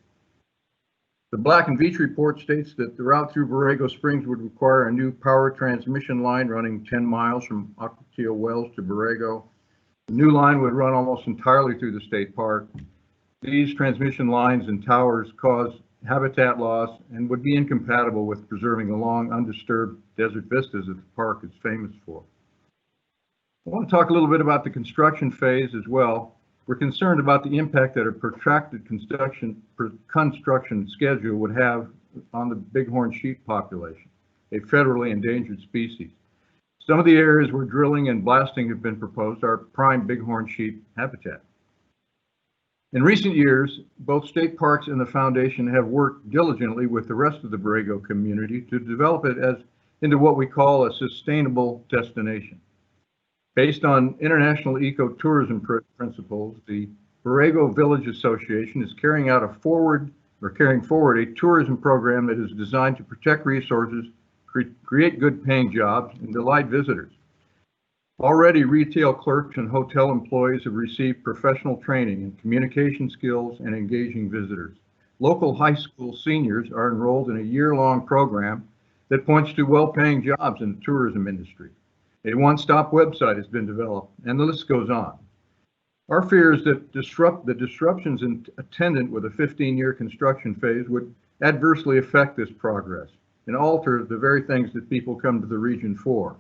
The Black and Veatch report states that the route through Borrego Springs would require a new power transmission line running 10 miles from Ocotillo Wells to Borrego. The new line would run almost entirely through the state park. These transmission lines and towers cause habitat loss, and would be incompatible with preserving the long, undisturbed desert vistas that the park is famous for. I want to talk a little bit about the construction phase as well. We're concerned about the impact that a protracted construction schedule would have on the bighorn sheep population, a federally endangered species. Some of the areas where drilling and blasting have been proposed are prime bighorn sheep habitat. In recent years, both state parks and the foundation have worked diligently with the rest of the Borrego community to develop it into what we call a sustainable destination. Based on international ecotourism principles, the Borrego Village Association is carrying forward a tourism program that is designed to protect resources, create good paying jobs, and delight visitors. Already, retail clerks and hotel employees have received professional training in communication skills and engaging visitors. Local high school seniors are enrolled in a year-long program that points to well-paying jobs in the tourism industry. A one-stop website has been developed, and the list goes on. Our fear is that the disruptions attendant with a 15-year construction phase would adversely affect this progress and alter the very things that people come to the region for.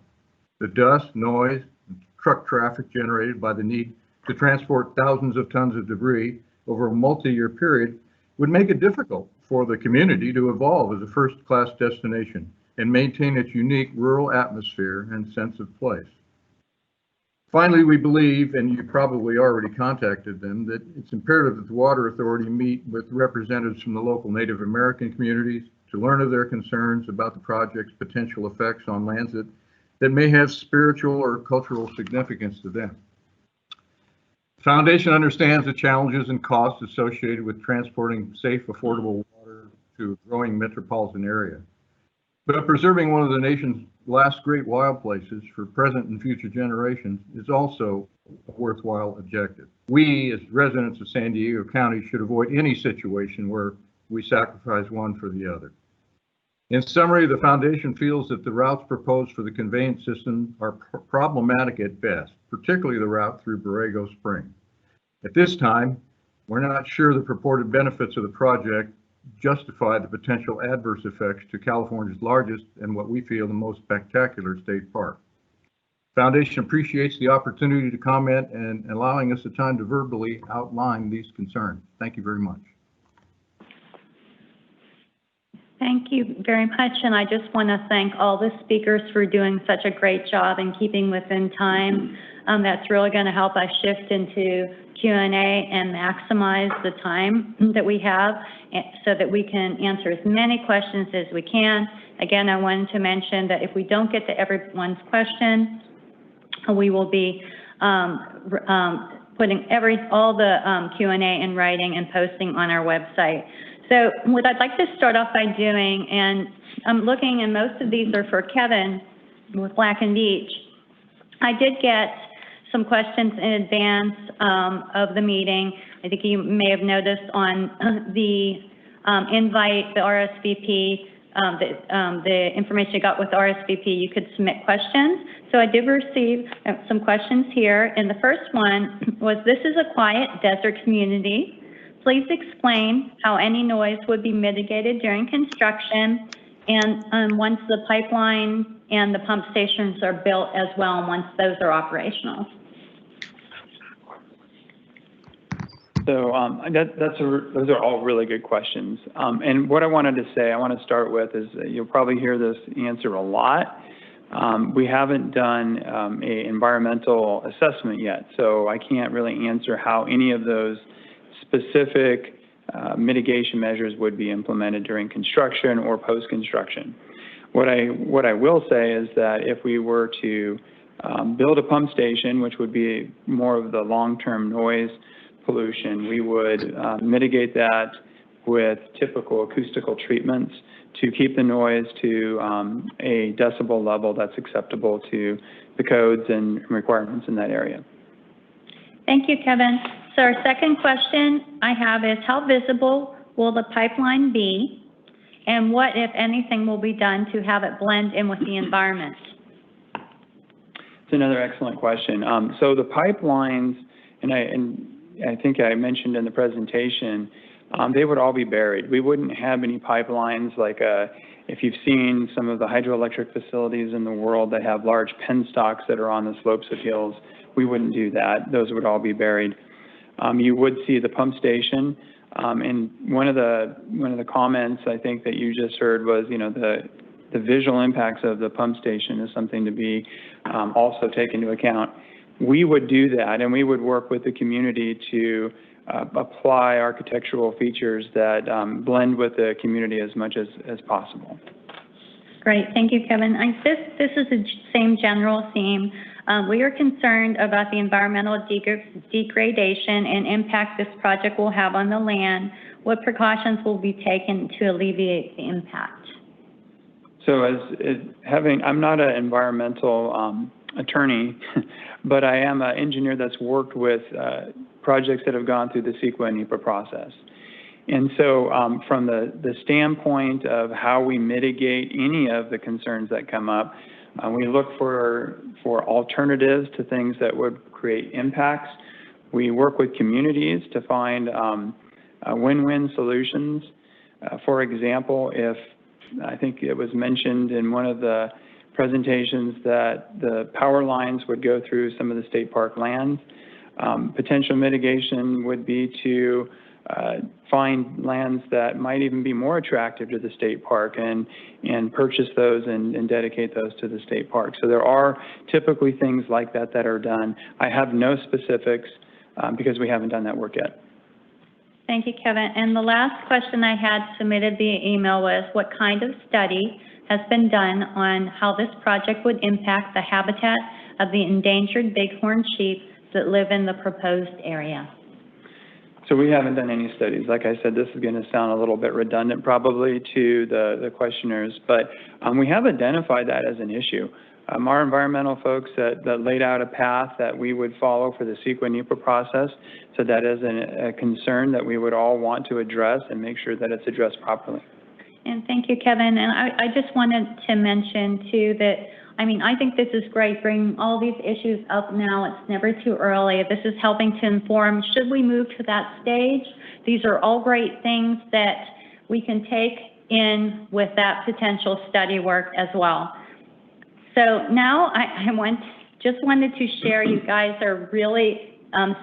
The dust, noise, and truck traffic generated by the need to transport thousands of tons of debris over a multi-year period would make it difficult for the community to evolve as a first-class destination and maintain its unique rural atmosphere and sense of place. Finally, we believe, and you probably already contacted them, that it's imperative that the Water Authority meet with representatives from the local Native American communities to learn of their concerns about the project's potential effects on lands that may have spiritual or cultural significance to them. The Foundation understands the challenges and costs associated with transporting safe, affordable water to a growing metropolitan area. But preserving one of the nation's last great wild places for present and future generations is also a worthwhile objective. We, as residents of San Diego County, should avoid any situation where we sacrifice one for the other. In summary, the Foundation feels that the routes proposed for the conveyance system are problematic at best, particularly the route through Borrego Spring. At this time, we're not sure the purported benefits of the project justify the potential adverse effects to California's largest and what we feel the most spectacular state park. Foundation appreciates the opportunity to comment and allowing us the time to verbally outline these concerns. Thank you very much. Thank you very much, and I just want to thank all the speakers for doing such a great job in keeping within time. That's really going to help us shift into Q&A and maximize the time that we have so that we can answer as many questions as we can. Again, I wanted to mention that if we don't get to everyone's question, we will be putting all the Q&A in writing and posting on our website. So what I'd like to start off by doing, and I'm looking, and most of these are for Kevin with Black and Beach. I did get some questions in advance of the meeting. I think you may have noticed on the invite, the RSVP, the information you got with RSVP, you could submit questions. So I did receive some questions here. And the first one was, this is a quiet desert community. Please explain how any noise would be mitigated during construction and once the pipeline and the pump stations are built as well, and once those are operational. So those are all really good questions. And what I wanted to say, I want to start with is you'll probably hear this answer a lot. We haven't done an environmental assessment yet, so I can't really answer how any of those specific mitigation measures would be implemented during construction or post-construction. What I will say is that if we were to build a pump station, which would be more of the long-term noise pollution, we would mitigate that with typical acoustical treatments to keep the noise to a decibel level that's acceptable to the codes and requirements in that area. Thank you, Kevin. So our second question I have is, how visible will the pipeline be? And what, if anything, will be done to have it blend in with the environment? It's another excellent question. So the pipelines, and I think I mentioned in the presentation, they would all be buried. We wouldn't have any pipelines like if you've seen some of the hydroelectric facilities in the world that have large penstocks that are on the slopes of hills, we wouldn't do that. Those would all be buried. You would see the pump station, and one of the comments I think that you just heard was, you know, the visual impacts of the pump station is something to be also taken into account. We would do that, and we would work with the community to apply architectural features that blend with the community as much as possible. Great, thank you, Kevin. This is the same general theme. We are concerned about the environmental degradation and impact this project will have on the land. What precautions will be taken to alleviate the impact? So I'm not an environmental attorney, but I am an engineer that's worked with projects that have gone through the CEQA and NEPA process. And so from the standpoint of how we mitigate any of the concerns that come up, we look for alternatives to things that would create impacts. We work with communities to find win-win solutions. For example, if I think it was mentioned in one of the presentations that the power lines would go through some of the state park lands, potential mitigation would be to find lands that might even be more attractive to the state park and purchase those and dedicate those to the state park. So there are typically things like that that are done. I have no specifics because we haven't done that work yet. Thank you, Kevin. And the last question I had submitted via email was, what kind of study has been done on how this project would impact the habitat of the endangered bighorn sheep that live in the proposed area? So we haven't done any studies. Like I said, this is going to sound a little bit redundant probably to the questioners, but we have identified that as an issue. Our environmental folks that laid out a path that we would follow for the CEQA NEPA process, so that is a concern that we would all want to address and make sure that it's addressed properly. And thank you, Kevin. And I just wanted to mention too that, I mean, I think this is great, bringing all these issues up now. It's never too early. This is helping to inform, should we move to that stage? These are all great things that we can take in with that potential study work as well. So now I just wanted to share, you guys are really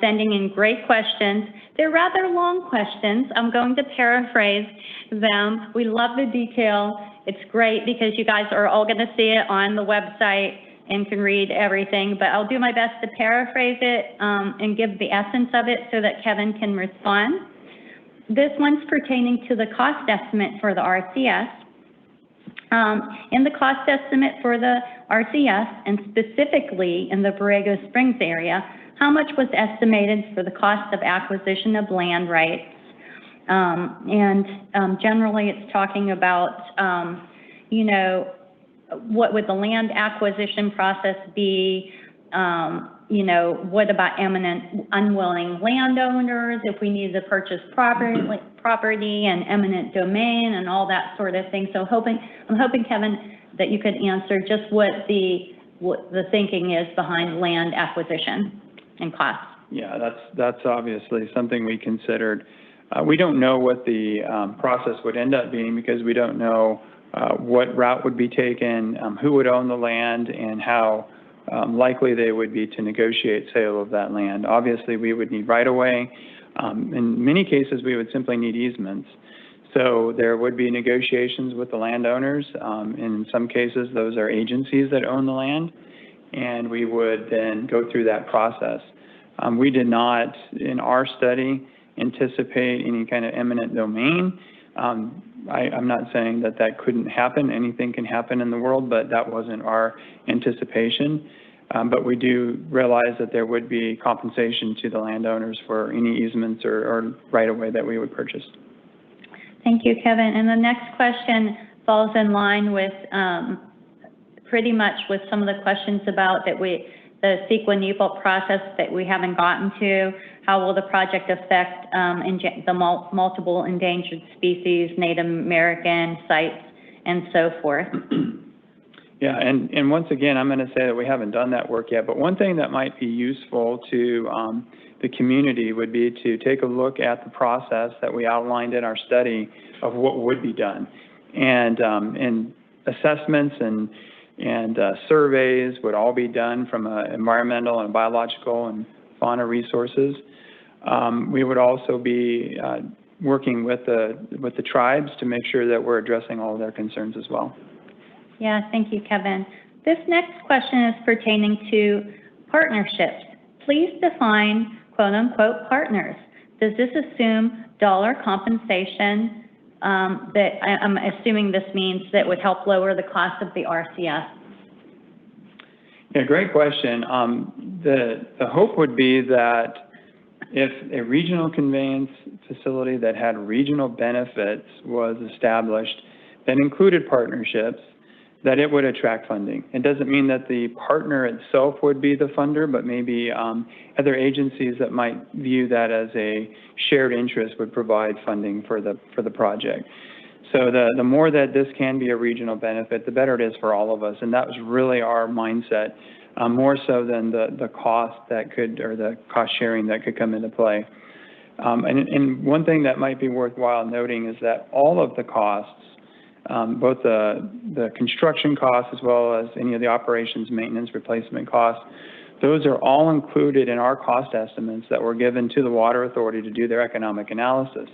sending in great questions. They're rather long questions. I'm going to paraphrase them. We love the detail. It's great because you guys are all going to see it on the website and can read everything, but I'll do my best to paraphrase it and give the essence of it so that Kevin can respond. This one's pertaining to the cost estimate for the RCS. In the cost estimate for the RCS, and specifically in the Borrego Springs area, how much was estimated for the cost of acquisition of land rights? Generally, it's talking about, you know, what would the land acquisition process be? You know, what about eminent unwilling landowners if we needed to purchase property and eminent domain and all that sort of thing. So I'm hoping, Kevin, that you could answer just what the thinking is behind land acquisition and costs. Yeah, that's obviously something we considered. We don't know what the process would end up being because we don't know what route would be taken, who would own the land, and how likely they would be to negotiate sale of that land. Obviously, we would need right-of-way. In many cases, we would simply need easements. So there would be negotiations with the landowners. In some cases, those are agencies that own the land, and we would then go through that process. We did not, in our study, anticipate any kind of eminent domain. I'm not saying that that couldn't happen. Anything can happen in the world, but that wasn't our anticipation. But we do realize that there would be compensation to the landowners for any easements or right-of-way that we would purchase. Thank you, Kevin. And the next question falls in line with pretty much with some of the questions about the CEQA NEPA process that we haven't gotten to. How will the project affect the multiple endangered species, Native American sites, and so forth? Yeah, and once again, I'm going to say that we haven't done that work yet, but one thing that might be useful to the community would be to take a look at the process that we outlined in our study of what would be done. And assessments and surveys would all be done from environmental and biological and fauna resources. We would also be working with the tribes to make sure that we're addressing all of their concerns as well. Yeah, thank you, Kevin. This next question is pertaining to partnerships. Please define quote-unquote partners. Does this assume dollar compensation? That I'm assuming this means that would help lower the cost of the RCS. Yeah, great question. The hope would be that if a regional conveyance facility that had regional benefits was established that included partnerships, that it would attract funding. It doesn't mean that the partner itself would be the funder, but maybe other agencies that might view that as a shared interest would provide funding for the project. So the more that this can be a regional benefit, the better it is for all of us. And that was really our mindset, more so than the cost that could, or the cost sharing that could come into play. And one thing that might be worthwhile noting is that all of the costs, both the construction costs as well as any of the operations, maintenance, replacement costs, those are all included in our cost estimates that were given to the Water Authority to do their economic analysis.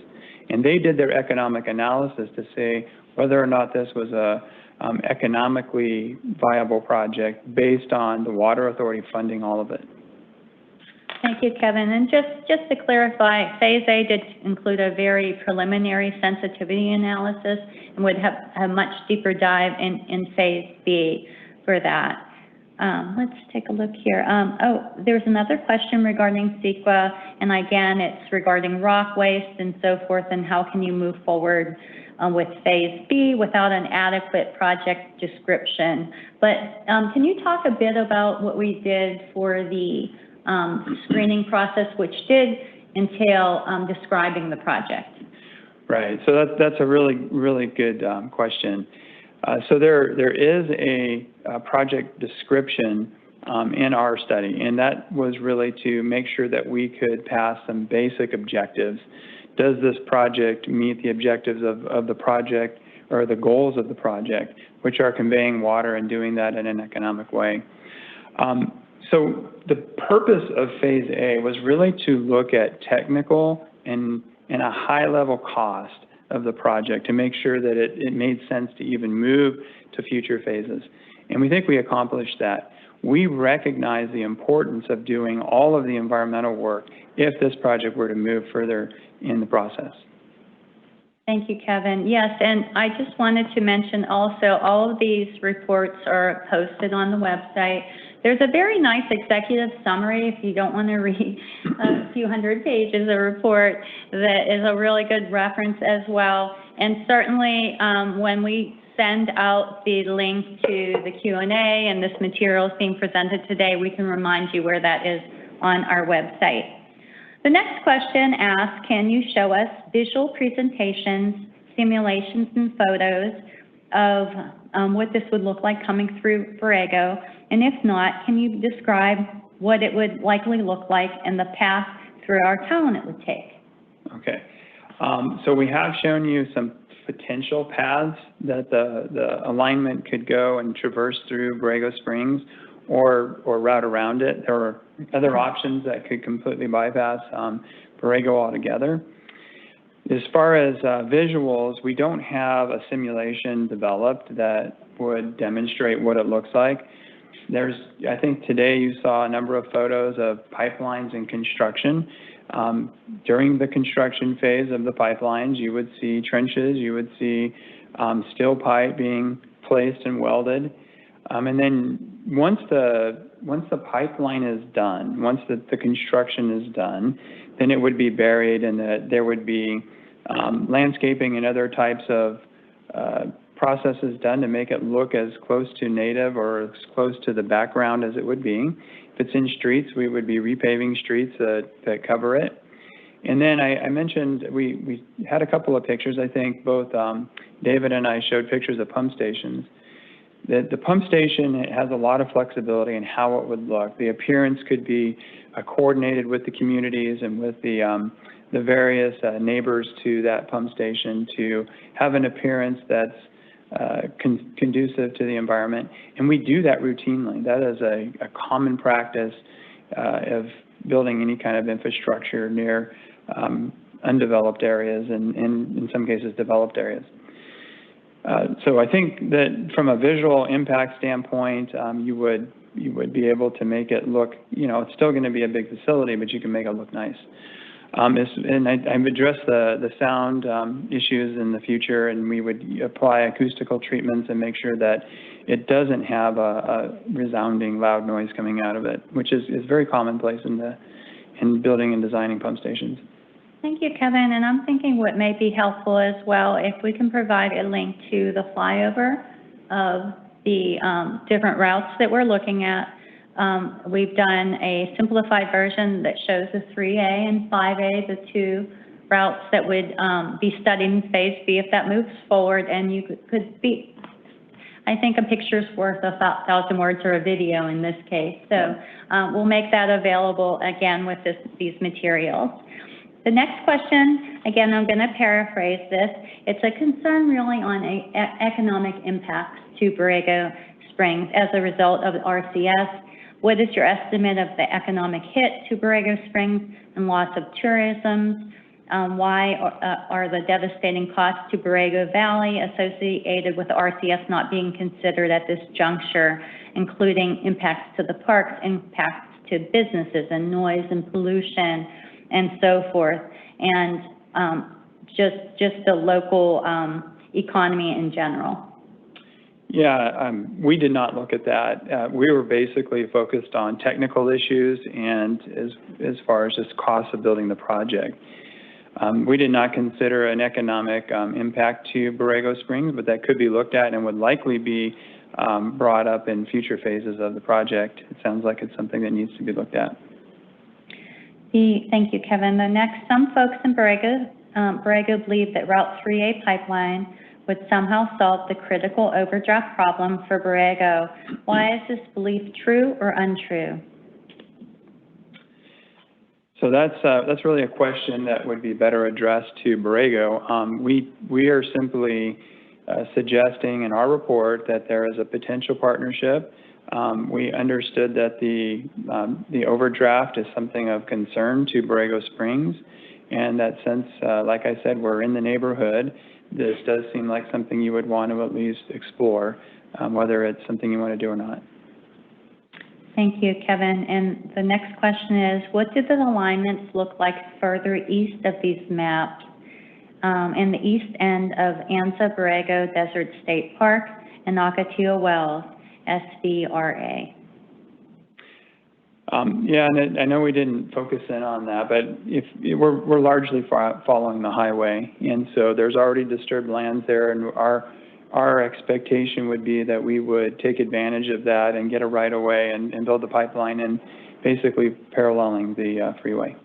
And they did their economic analysis to say whether or not this was a economically viable project based on the Water Authority funding all of it. Thank you, Kevin. And just to clarify, Phase A did include a very preliminary sensitivity analysis and would have a much deeper dive in Phase B for that. Let's take a look here. There's another question regarding CEQA, and again, it's regarding rock waste and so forth, and how can you move forward with Phase B without an adequate project description. But can you talk a bit about what we did for the screening process, which did entail describing the project? Right, so that's a really good question. So there is a project description in our study, and that was really to make sure that we could pass some basic objectives. Does this project meet the objectives of the project, or the goals of the project, which are conveying water and doing that in an economic way? So the purpose of Phase A was really to look at technical and a high-level cost of the project to make sure that it made sense to even move to future phases. And we think we accomplished that. We recognize the importance of doing all of the environmental work if this project were to move further in the process. Thank you, Kevin. Yes, and I just wanted to mention also, all of these reports are posted on the website. There's a very nice executive summary if you don't want to read a few hundred pages of report, that is a really good reference as well. And certainly when we send out the link to the Q&A and this material is being presented today, we can remind you where that is on our website. The next question asks, can you show us visual presentations, simulations, and photos of what this would look like coming through Borrego? And if not, can you describe what it would likely look like and the path through our town it would take? Okay. So we have shown you some potential paths that the alignment could go and traverse through Borrego Springs or route around it. There are other options that could completely bypass Borrego altogether. As far as visuals, we don't have a simulation developed that would demonstrate what it looks like. I think today you saw a number of photos of pipelines in construction. During the construction phase of the pipelines, you would see trenches, you would see steel pipe being placed and welded. And then once the pipeline is done, once the construction is done, then it would be buried, and there would be landscaping and other types of processes done to make it look as close to native or as close to the background as it would be. If it's in streets, we would be repaving streets that cover it. And then I mentioned we had a couple of pictures. I think both David and I showed pictures of pump stations. The pump station, it has a lot of flexibility in how it would look. The appearance could be coordinated with the communities and with the various neighbors to that pump station to have an appearance that's conducive to the environment. And we do that routinely. That is a common practice of building any kind of infrastructure near undeveloped areas and in some cases developed areas. So I think that from a visual impact standpoint, you would be able to make it look, it's still going to be a big facility, but you can make it look nice. And I've addressed the sound issues in the future, and we would apply acoustical treatments and make sure that it doesn't have a resounding loud noise coming out of it, which is very commonplace in building and designing pump stations. Thank you, Kevin. And I'm thinking what may be helpful as well, if we can provide a link to the flyover of the different routes that we're looking at. We've done a simplified version that shows the 3A and 5A, the two routes that would be studied in Phase B if that moves forward. And you could be, I think a picture's worth 1,000 words or a video in this case. So we'll make that available again with these materials. The next question, again, I'm going to paraphrase this. It's a concern really on economic impacts to Borrego Springs as a result of RCS. What is your estimate of the economic hit to Borrego Springs and loss of tourism? Why are the devastating costs to Borrego Valley associated with RCS not being considered at this juncture, including impacts to the parks, impacts to businesses and noise and pollution, and so forth, and just the local economy in general? Yeah, we did not look at that. We were basically focused on technical issues and as far as just costs of building the project. We did not consider an economic impact to Borrego Springs, but that could be looked at and would likely be brought up in future phases of the project. It sounds like it's something that needs to be looked at. Thank you, Kevin. The next, some folks in Borrego believe that Route 3A pipeline would somehow solve the critical overdraft problem for Borrego. Why is this belief true or untrue? So that's really a question that would be better addressed to Borrego. We are simply suggesting in our report that there is a potential partnership. We understood that the overdraft is something of concern to Borrego Springs, and that since, like I said, we're in the neighborhood, this does seem like something you would want to at least explore, whether it's something you want to do or not. Thank you, Kevin. And the next question is, what do the alignments look like further east of these maps in the east end of Anza Borrego Desert State Park and Ocotillo Wells, SVRA? Yeah, and I know we didn't focus in on that, but we're largely following the highway, and so there's already disturbed lands there, and our expectation would be that we would take advantage of that and get a right-of-way and build the pipeline and basically paralleling the freeway.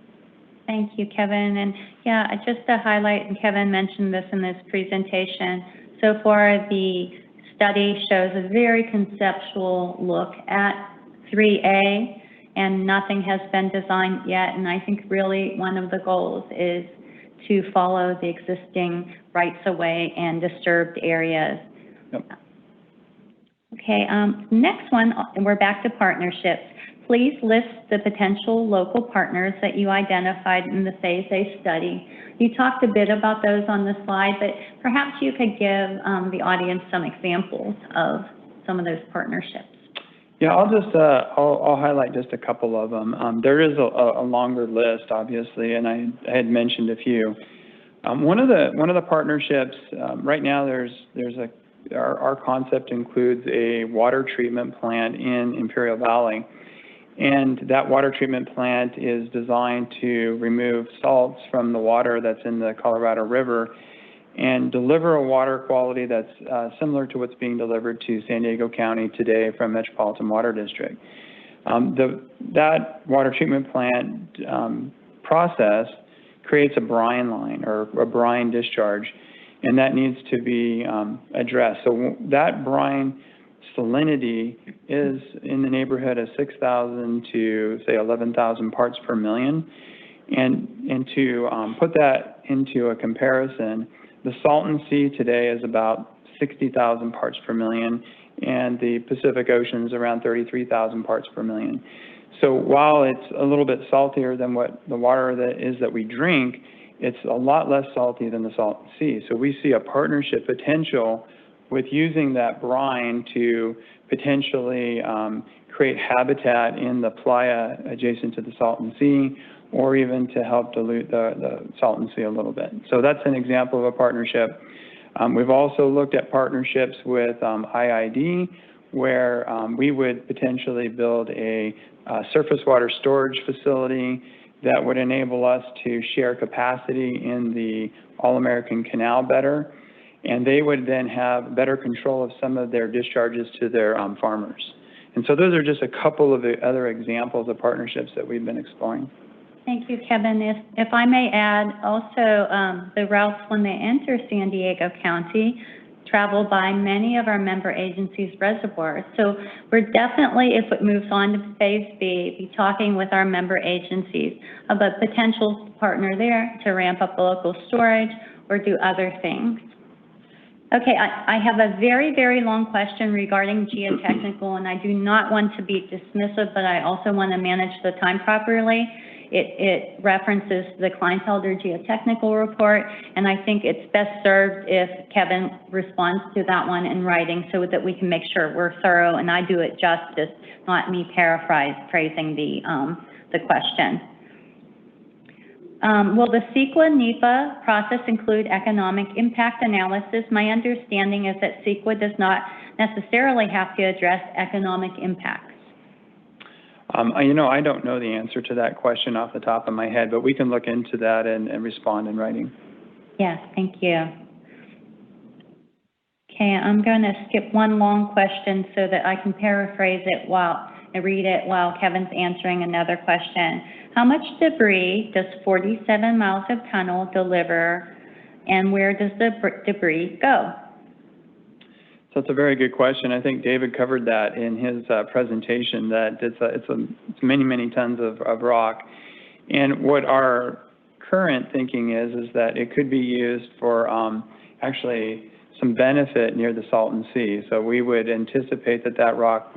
Thank you, Kevin. And yeah, just to highlight, and Kevin mentioned this in this presentation, so far the study shows a very conceptual look at 3A, and nothing has been designed yet. And I think really one of the goals is to follow the existing rights-of-way and disturbed areas. Yep. Okay, next one, and we're back to partnerships. Please list the potential local partners that you identified in the Phase A study. You talked a bit about those on the slide, but perhaps you could give the audience some examples of some of those partnerships. Yeah, I'll highlight just a couple of them. There is a longer list, obviously, and I had mentioned a few. One of the partnerships right now, our concept includes a water treatment plant in Imperial Valley, and that water treatment plant is designed to remove salts from the water that's in the Colorado River and deliver a water quality that's similar to what's being delivered to San Diego County today from Metropolitan Water District. That water treatment plant process creates a brine line or a brine discharge, and that needs to be addressed. So that brine salinity is in the neighborhood of 6,000 to say 11,000 parts per million. And to put that into a comparison, the Salton Sea today is about 60,000 parts per million, and the Pacific Ocean is around 33,000 parts per million. So while it's a little bit saltier than what the water that we drink, it's a lot less salty than the Salton Sea. So we see a partnership potential with using that brine to potentially create habitat in the playa adjacent to the Salton Sea, or even to help dilute the Salton Sea a little bit. So that's an example of a partnership. We've also looked at partnerships with IID, where we would potentially build a surface water storage facility that would enable us to share capacity in the All-American Canal better, and they would then have better control of some of their discharges to their farmers. And so those are just a couple of the other examples of partnerships that we've been exploring. Thank you, Kevin. If I may add, also the routes when they enter San Diego County travel by many of our member agencies' reservoirs. So we're definitely, if it moves on to phase B, be talking with our member agencies about potential partner there to ramp up the local storage or do other things. Okay, I have a very, very long question regarding geotechnical, and I do not want to be dismissive, but I also want to manage the time properly. It references the Kleinfelder geotechnical report, and I think it's best served if Kevin responds to that one in writing so that we can make sure we're thorough and I do it justice, not me paraphrasing the question. Will the CEQA-NEPA process include economic impact analysis? My understanding is that CEQA does not necessarily have to address economic impacts. You know, I don't know the answer to that question off the top of my head, but we can look into that and respond in writing. Yes, thank you. Okay, I'm going to skip one long question so that I can paraphrase it while I read it while Kevin's answering another question. How much debris does 47 miles of tunnel deliver, and where does the debris go? So it's a very good question. I think David covered that in his presentation, that it's many, many tons of rock. And what our current thinking is that it could be used for actually some benefit near the Salton Sea. So we would anticipate that rock,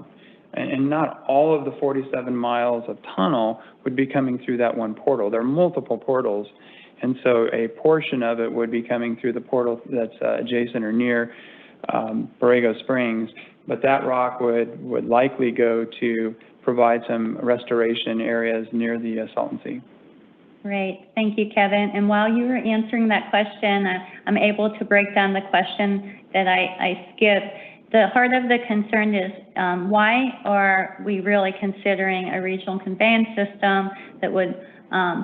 and not all of the 47 miles of tunnel would be coming through that one portal. There are multiple portals. And so a portion of it would be coming through the portal that's adjacent or near Borrego Springs, but that rock would likely go to provide some restoration areas near the Salton Sea. Great, thank you, Kevin. And while you were answering that question, I'm able to break down the question that I skipped. The heart of the concern is why are we really considering a regional conveyance system that would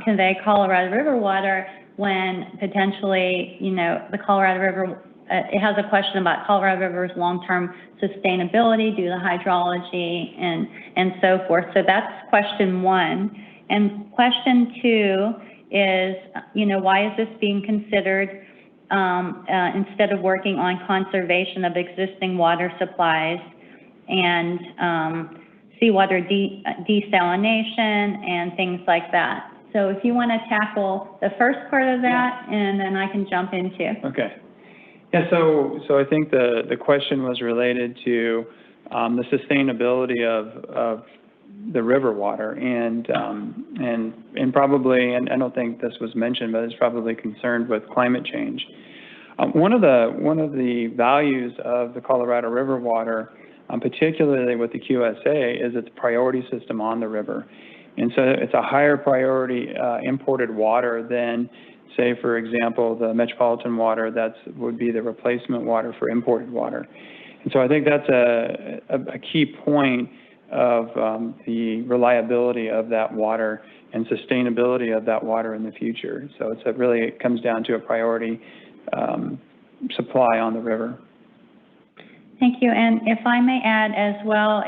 convey Colorado River water when potentially, you know, the Colorado River it has a question about Colorado River's long-term sustainability due to hydrology and so forth. So that's question one. And question two is, you know, why is this being considered instead of working on conservation of existing water supplies and seawater desalination and things like that? So if you want to tackle the first part of that, and then I can jump into. Okay. Yeah, so I think the question was related to the sustainability of the river water, and probably, and I don't think this was mentioned, but it's probably concerned with climate change. One of the values of the Colorado River water, particularly with the QSA, is its priority system on the river, and so it's a higher priority imported water than, say, for example, the metropolitan water would be the replacement water for imported water. And so I think that's a key point of the reliability of that water and sustainability of that water in the future. So it comes down to a priority supply on the river. Thank you. And if I may add as well,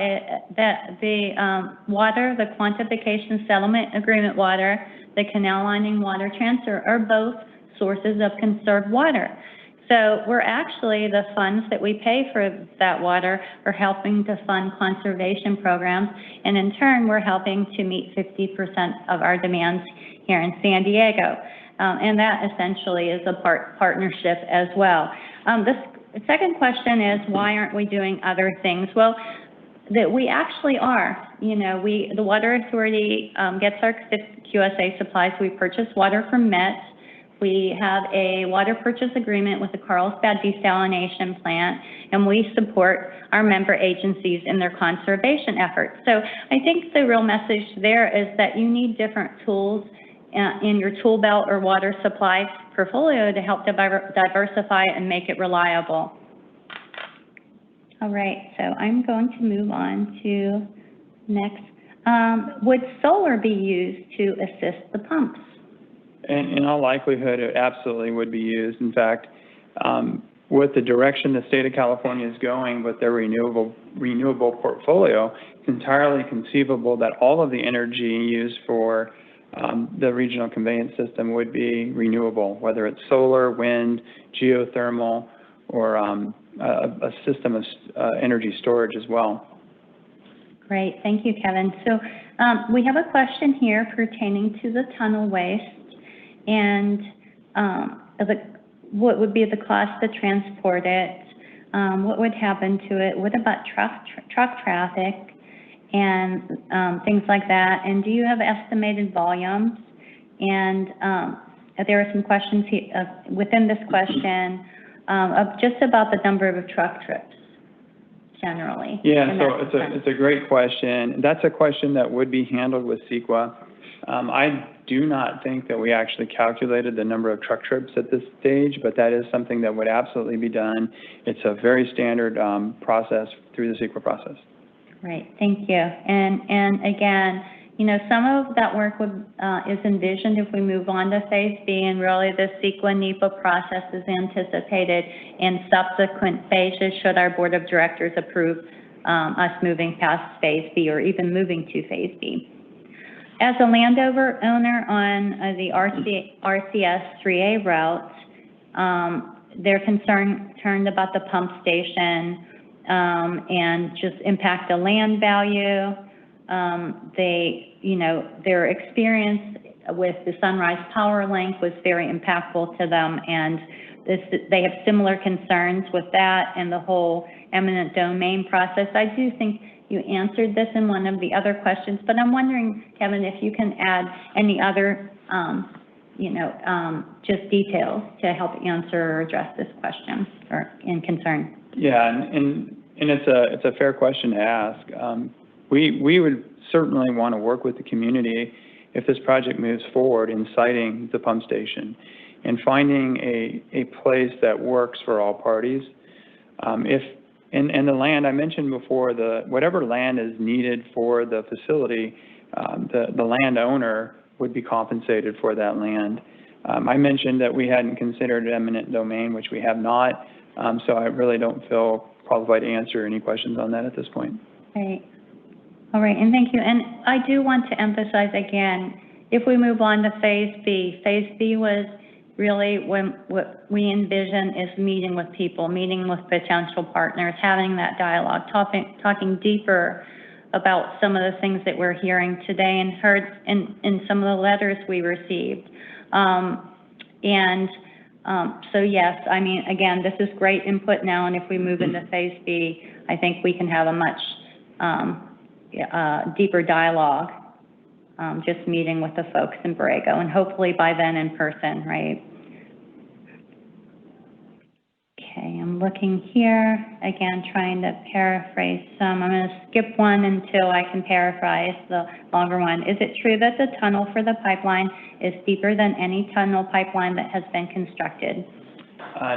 that the water, the quantification settlement agreement water, the canal lining water transfer are both sources of conserved water. So we're actually, the funds that we pay for that water are helping to fund conservation programs, and in turn, we're helping to meet 50% of our demands here in San Diego. And that essentially is a partnership as well. The second question is, why aren't we doing other things? Well, that we actually are. You know, the Water Authority gets our QSA supplies. We purchase water from MET. We have a water purchase agreement with the Carlsbad Desalination Plant, and we support our member agencies in their conservation efforts. So I think the real message there is that you need different tools in your tool belt or water supply portfolio to help diversify and make it reliable. All right, so I'm going to move on to next. Would solar be used to assist the pumps? And in all likelihood, it absolutely would be used. In fact, with the direction the state of California is going with their renewable portfolio, it's entirely conceivable that all of the energy used for the regional conveyance system would be renewable, whether it's solar, wind, geothermal, or a system of energy storage as well. Great, thank you, Kevin. So we have a question here pertaining to the tunnel waste, and what would be the cost to transport it? What would happen to it? What about truck traffic and things like that? And do you have estimated volumes? And there are some questions here, within this question of just about the number of truck trips generally. Yeah, so it's a great question. That's a question that would be handled with CEQA. I do not think that we actually calculated the number of truck trips at this stage, but that is something that would absolutely be done. It's a very standard process through the CEQA process. Great, thank you. And again, you know, some of that work is envisioned if we move on to Phase B, and really the CEQA NEPA process is anticipated in subsequent phases should our Board of Directors approve us moving past Phase B or even moving to Phase B. As a landowner on the RCS 3A route, they're concerned about the pump station and just impact the land value. Their experience with the Sunrise Power Link was very impactful to them, and they have similar concerns with that and the whole eminent domain process. I do think you answered this in one of the other questions, but I'm wondering, Kevin, if you can add any other, just details to help answer or address this question or in concern. Yeah, and it's a fair question to ask. We would certainly want to work with the community if this project moves forward in siting the pump station and finding a place that works for all parties. And the land I mentioned before, whatever land is needed for the facility, the landowner would be compensated for that land. I mentioned that we hadn't considered eminent domain, which we have not, so I really don't feel qualified to answer any questions on that at this point. Right. All right, and thank you. And I do want to emphasize again, if we move on to Phase B was really what we envision is meeting with people, meeting with potential partners, having that dialogue, talking deeper about some of the things that we're hearing today and heard in some of the letters we received. So yes, I mean, again, this is great input now, and if we move into Phase B, I think we can have a much deeper dialogue, just meeting with the folks in Borrego, and hopefully by then in person, right? Okay, I'm looking here, again, trying to paraphrase some. I'm going to skip one until I can paraphrase the longer one. Is it true that the tunnel for the pipeline is deeper than any tunnel pipeline that has been constructed?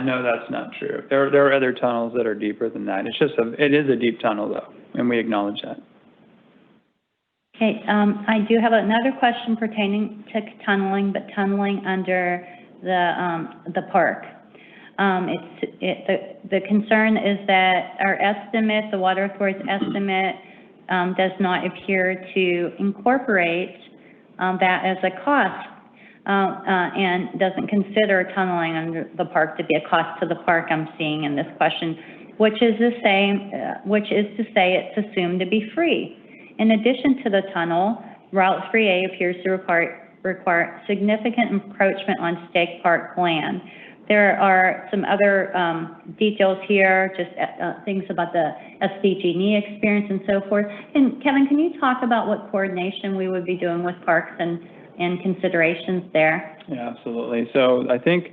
No, that's not true. There are other tunnels that are deeper than that. It is a deep tunnel, though, and we acknowledge that. Okay, I do have another question pertaining to tunneling, but tunneling under the park. The concern is that our estimate, the Water Authority's estimate, does not appear to incorporate that as a cost. and doesn't consider tunneling under the park to be a cost to the park, I'm seeing in this question, which is to say it's assumed to be free. In addition to the tunnel, Route 3A appears to require significant encroachment on state park land. There are some other details here, just things about the SDG&E experience and so forth. And Kevin, can you talk about what coordination we would be doing with parks and considerations there? Yeah, absolutely. So I think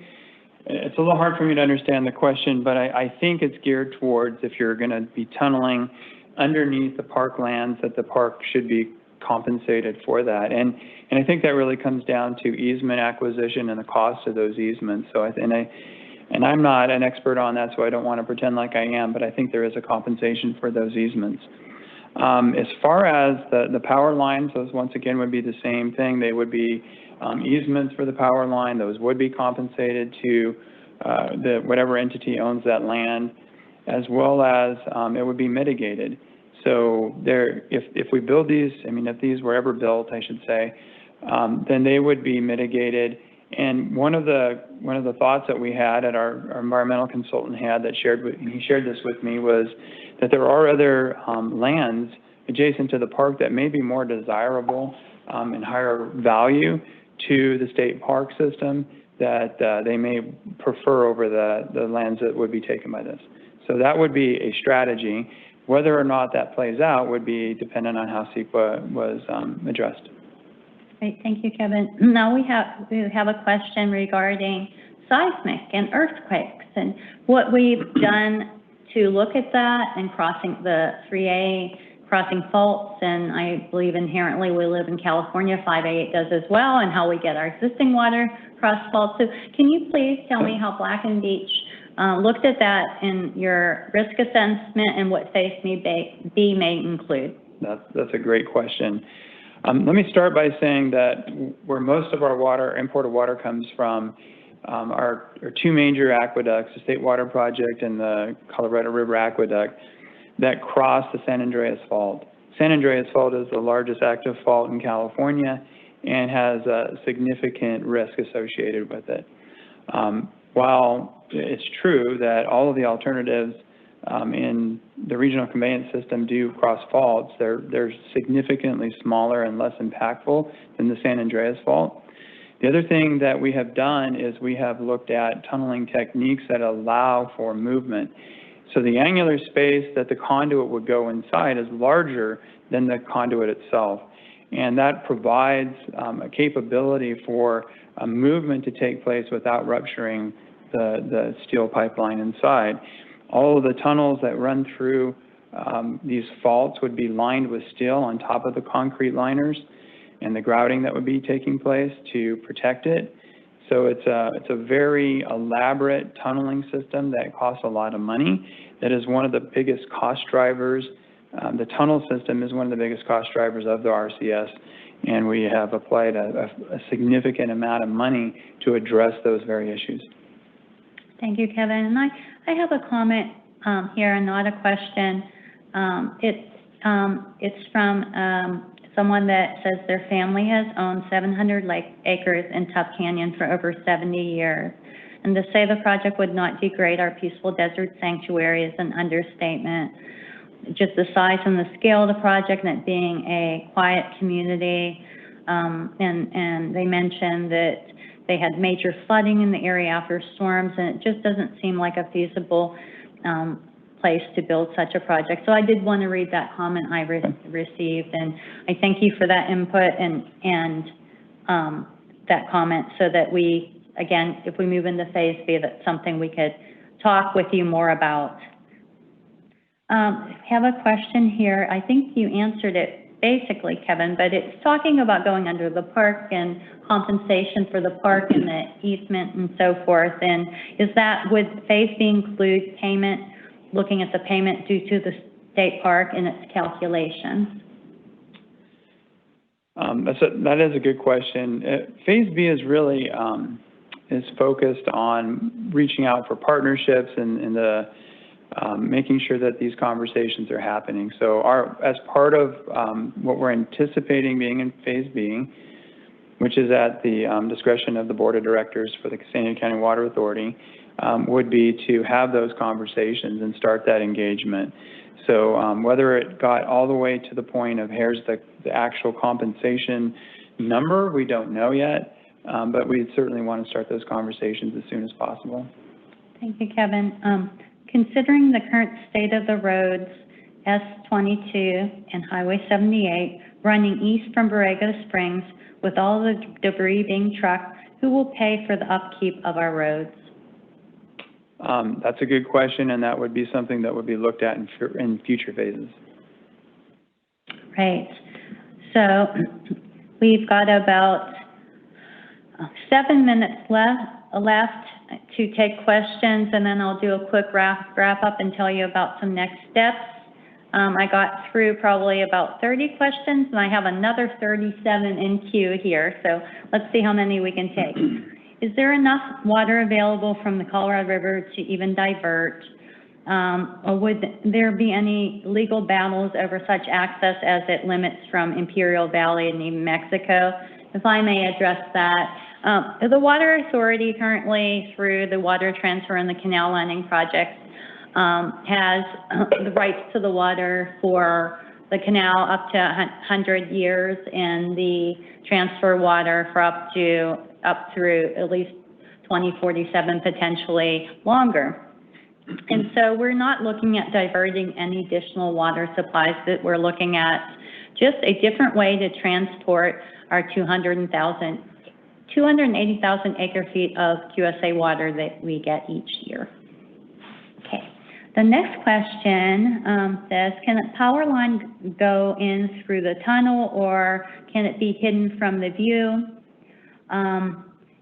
it's a little hard for me to understand the question, but I think it's geared towards if you're going to be tunneling underneath the park lands, that the park should be compensated for that. And I think that really comes down to easement acquisition and the cost of those easements. So I'm not an expert on that, so I don't want to pretend like I am, but I think there is a compensation for those easements. As far as the power lines, those once again would be the same thing. They would be easements for the power line. Those would be compensated to whatever entity owns that land, as well as it would be mitigated. So if we build these, if these were ever built, I should say, then they would be mitigated. And one of the thoughts that we had that our environmental consultant had that he shared this with me was that there are other lands adjacent to the park that may be more desirable and higher value to the state park system that they may prefer over the lands that would be taken by this. So that would be a strategy. Whether or not that plays out would be dependent on how CEQA was addressed. Great, thank you, Kevin. Now we have a question regarding seismic and earthquakes and what we've done to look at that and crossing the 3A, crossing faults, and I believe inherently we live in California, 5A does as well, and how we get our existing water cross faults. So can you please tell me how Black and Beach looked at that in your risk assessment and what phase B may include? That's a great question. Let me start by saying that where most of our imported water comes from, our two major aqueducts, the State Water Project and the Colorado River Aqueduct, that cross the San Andreas Fault. San Andreas Fault is the largest active fault in California and has a significant risk associated with it. While it's true that all of the alternatives in the regional conveyance system do cross faults, they're significantly smaller and less impactful than the San Andreas Fault. The other thing that we have done is we have looked at tunneling techniques that allow for movement. So the angular space that the conduit would go inside is larger than the conduit itself. And that provides a capability for a movement to take place without rupturing the steel pipeline inside. All of the tunnels that run through these faults would be lined with steel on top of the concrete liners and the grouting that would be taking place to protect it. So it's a very elaborate tunneling system that costs a lot of money. That is one of the biggest cost drivers. The tunnel system is one of the biggest cost drivers of the RCS, and we have applied a significant amount of money to address those very issues. Thank you, Kevin. And I have a comment here and not a question. It's from someone that says their family has owned 700 acres in Tubb Canyon for over 70 years. And to say the project would not degrade our peaceful desert sanctuary is an understatement. Just the size and the scale of the project and it being a quiet community. And they mentioned that they had major flooding in the area after storms, and it just doesn't seem like a feasible place to build such a project. So I did want to read that comment I received, and I thank you for that input and that comment so that we, again, if we move into phase B, that's something we could talk with you more about. I have a question here. I think you answered it basically, Kevin, but it's talking about going under the park and compensation for the park and the easement and so forth. And would phase B include payment, looking at the payment due to the state park and its calculations? That is a good question. Phase B is really is focused on reaching out for partnerships and making sure that these conversations are happening. So as part of what we're anticipating being in phase B, which is at the discretion of the Board of Directors for the San Diego County Water Authority, would be to have those conversations and start that engagement. So whether it got all the way to the point of here's the actual compensation number, we don't know yet, but we certainly want to start those conversations as soon as possible. Thank you, Kevin. Considering the current state of the roads, S22 and Highway 78 running east from Borrego Springs with all the debris being trucked, who will pay for the upkeep of our roads? That's a good question, and that would be something that would be looked at in future phases. Right. So we've got about 7 minutes left to take questions, and then I'll do a quick wrap up and tell you about some next steps. I got through probably about 30 questions, and I have another 37 in queue here, so let's see how many we can take. Is there enough water available from the Colorado River to even divert? Or would there be any legal battles over such access as it limits from Imperial Valley and even Mexico? If I may address that. The Water Authority currently, through the water transfer and the canal lining project, has the rights to the water for the canal up to 100 years and the transfer water for up through at least 2047, potentially longer. And so we're not looking at diverting any additional water supplies, that we're looking at just a different way to transport our 280,000 acre feet of QSA water that we get each year. Okay. The next question says, can a power line go in through the tunnel, or can it be hidden from the view?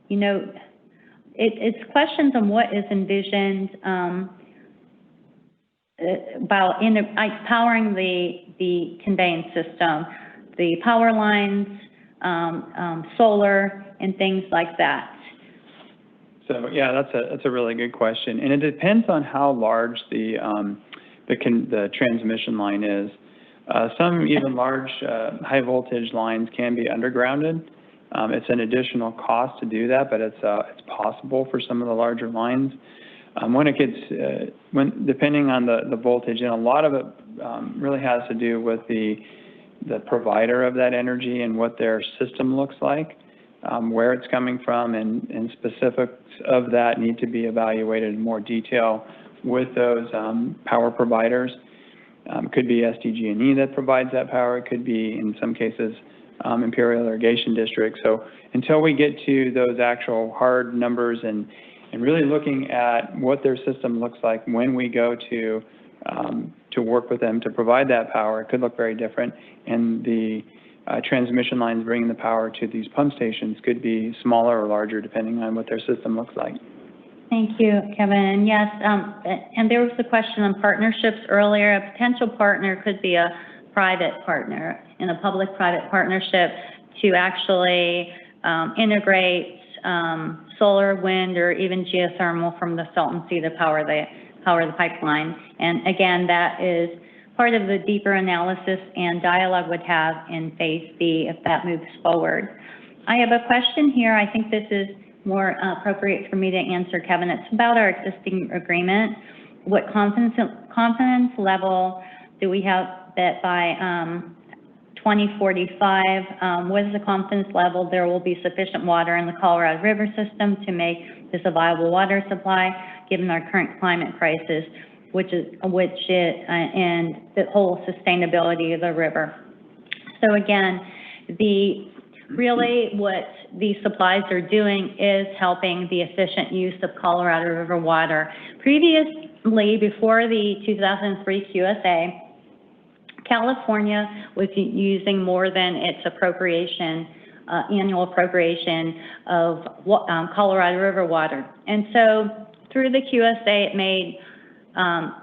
You know, it's questions on what is envisioned about powering the conveyance system, the power lines, solar, and things like that. So yeah, that's a really good question, and it depends on how large the transmission line is. Some even large high voltage lines can be undergrounded. It's an additional cost to do that, but it's possible for some of the larger lines. When it gets depending on the voltage, and a lot of it really has to do with the provider of that energy and what their system looks like. Where it's coming from, and specifics of that need to be evaluated in more detail with those power providers. Could be SDG&E that provides that power. It could be, in some cases, Imperial Irrigation District. So until we get to those actual hard numbers and really looking at what their system looks like when we go to work with them to provide that power, it could look very different. And the transmission lines bringing the power to these pump stations could be smaller or larger depending on what their system looks like. Thank you, Kevin. And yes, and there was a question on partnerships earlier. A potential partner could be a private partner in a public-private partnership to actually integrate solar, wind, or even geothermal from the Salton Sea to power the pipeline. And again, that is part of the deeper analysis and dialogue would have in Phase B if that moves forward. I have a question here. I think this is more appropriate for me to answer, Kevin. It's about our existing agreement. What confidence level do we have that by 2045, what is the confidence level there will be sufficient water in the Colorado River system to make this a viable water supply, given our current climate crisis, and the whole sustainability of the river. So again, really what these supplies are doing is helping the efficient use of Colorado River water. Previously, before the 2003 QSA, California was using more than its appropriation, annual appropriation of Colorado River water. And so through the QSA, it made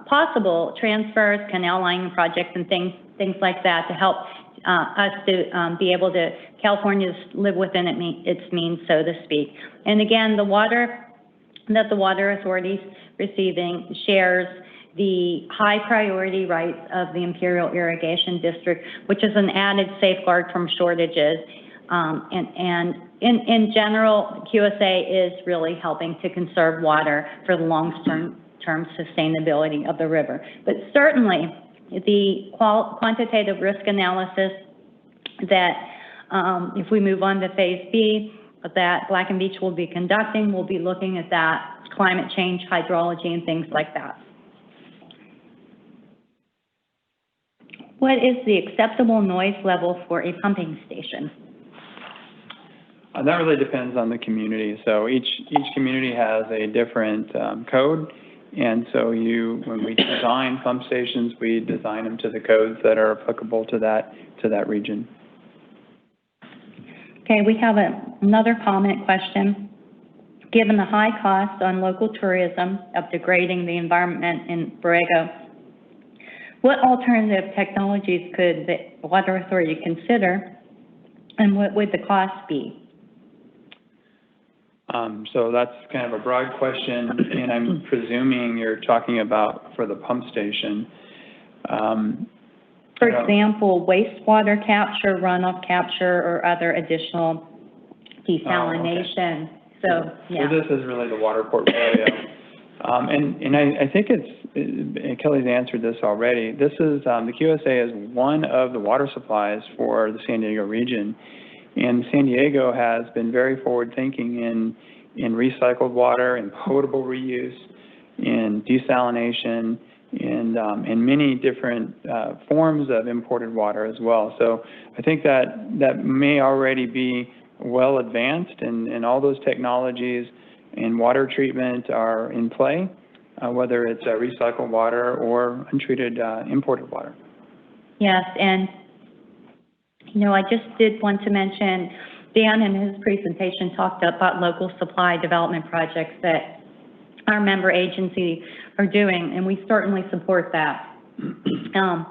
possible transfers, canal lining projects, and things like that to help us to be able to, California live within its means, so to speak. And again, the water that the Water Authority is receiving shares the high priority rights of the Imperial Irrigation District, which is an added safeguard from shortages. And in general, QSA is really helping to conserve water for the long-term sustainability of the river. But certainly, the quantitative risk analysis that if we move on to phase B, that Black and Beach will be conducting, we'll be looking at that climate change, hydrology, and things like that. What is the acceptable noise level for a pumping station? That really depends on the community. So each community has a different code. And so when we design pump stations, we design them to the codes that are applicable to that region. Okay, we have another comment question. Given the high cost on local tourism of degrading the environment in Borrego, what alternative technologies could the Water Authority consider, and what would the cost be? So that's kind of a broad question, and I'm presuming you're talking about for the pump station. For example, wastewater capture, runoff capture, or other additional desalination. Okay. So, yeah. So this is really the water portfolio. And I think Kelly's answered this already. This is, the QSA is one of the water supplies for the San Diego region. And San Diego has been very forward-thinking in recycled water, in potable reuse, in desalination, and many different forms of imported water as well. So I think that may already be well advanced, and all those technologies and water treatment are in play, whether it's recycled water or untreated imported water. Yes, and I just did want to mention, Dan in his presentation talked about local supply development projects that our member agencies are doing, and we certainly support that. And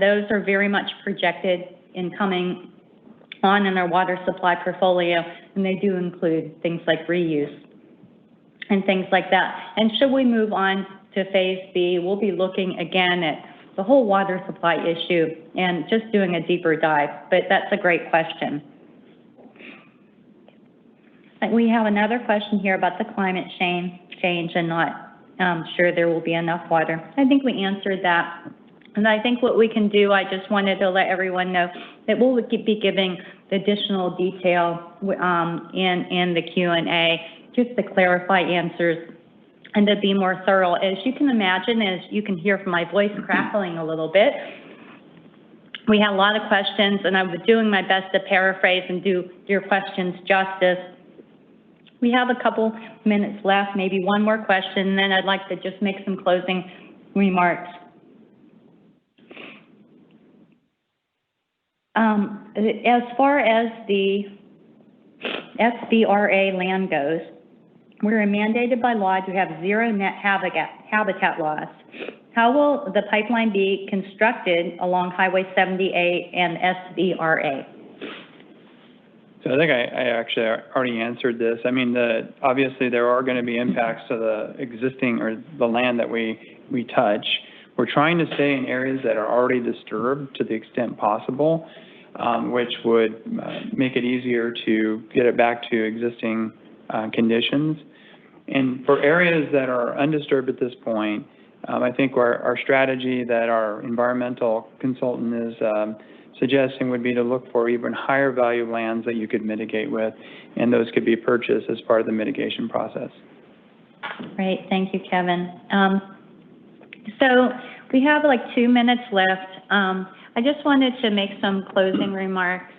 those are very much projected in coming on in our water supply portfolio, and they do include things like reuse and things like that. And should we move on to phase B, we'll be looking again at the whole water supply issue and just doing a deeper dive, but that's a great question. We have another question here about the climate change and not sure there will be enough water. I think we answered that. And I think what we can do, I just wanted to let everyone know that we'll be giving additional detail in the Q&A just to clarify answers and to be more thorough. As you can imagine, as you can hear from my voice crackling a little bit, we had a lot of questions, and I was doing my best to paraphrase and do your questions justice. We have a couple minutes left, maybe one more question, and then I'd like to just make some closing remarks. As far as the SBRA land goes, we're mandated by law to have zero net habitat loss. How will the pipeline be constructed along Highway 78 and SBRA? So I think I actually already answered this. I mean, obviously there are going to be impacts to the existing or the land that we touch. We're trying to stay in areas that are already disturbed to the extent possible, which would make it easier to get it back to existing conditions. And for areas that are undisturbed at this point, I think our strategy that our environmental consultant is suggesting would be to look for even higher value lands that you could mitigate with, and those could be purchased as part of the mitigation process. Great, thank you, Kevin. So we have like 2 minutes left. I just wanted to make some closing remarks.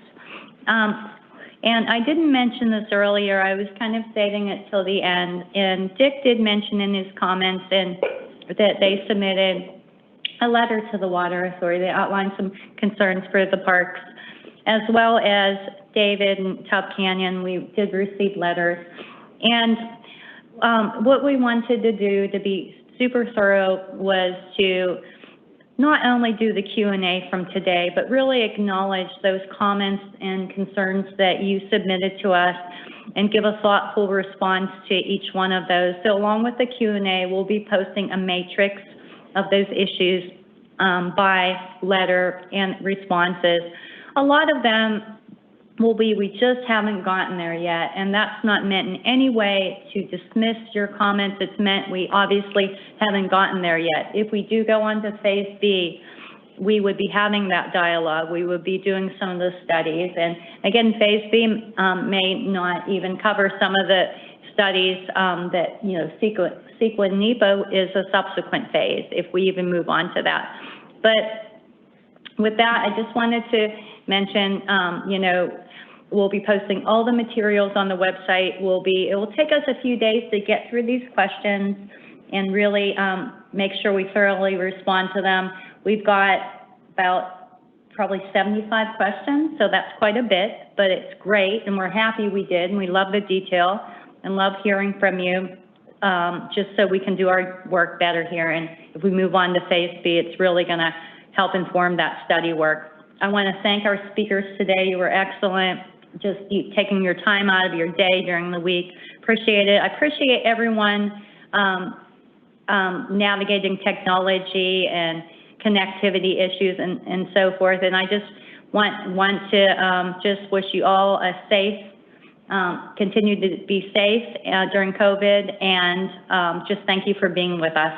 And I didn't mention this earlier. I was kind of saving it till the end. And Dick did mention in his comments that they submitted a letter to the Water Authority. They outlined some concerns for the parks, as well as David and Tub Canyon. We did receive letters. And what we wanted to do to be super thorough was to not only do the Q&A from today, but really acknowledge those comments and concerns that you submitted to us and give a thoughtful response to each one of those. So along with the Q&A, we'll be posting a matrix of those issues by letter and responses. A lot of them will be, we just haven't gotten there yet, and that's not meant in any way to dismiss your comments. It's meant we obviously haven't gotten there yet. If we do go on to phase B, we would be having that dialogue. We would be doing some of the studies. And again, phase B may not even cover some of the studies that, you know, CEQA and NEPA is a subsequent phase if we even move on to that. But with that, I just wanted to mention, you know, we'll be posting all the materials on the website. It will take us a few days to get through these questions and really make sure we thoroughly respond to them. We've got about probably 75 questions, so that's quite a bit, but it's great, and we're happy we did, and we love the detail and love hearing from you, just so we can do our work better here. And if we move on to phase B, it's really going to help inform that study work. I want to thank our speakers today. You were excellent, just taking your time out of your day during the week. Appreciate it. I appreciate everyone navigating technology and connectivity issues and so forth. And I just want to just wish you all a safe, continue to be safe during COVID, and just thank you for being with us.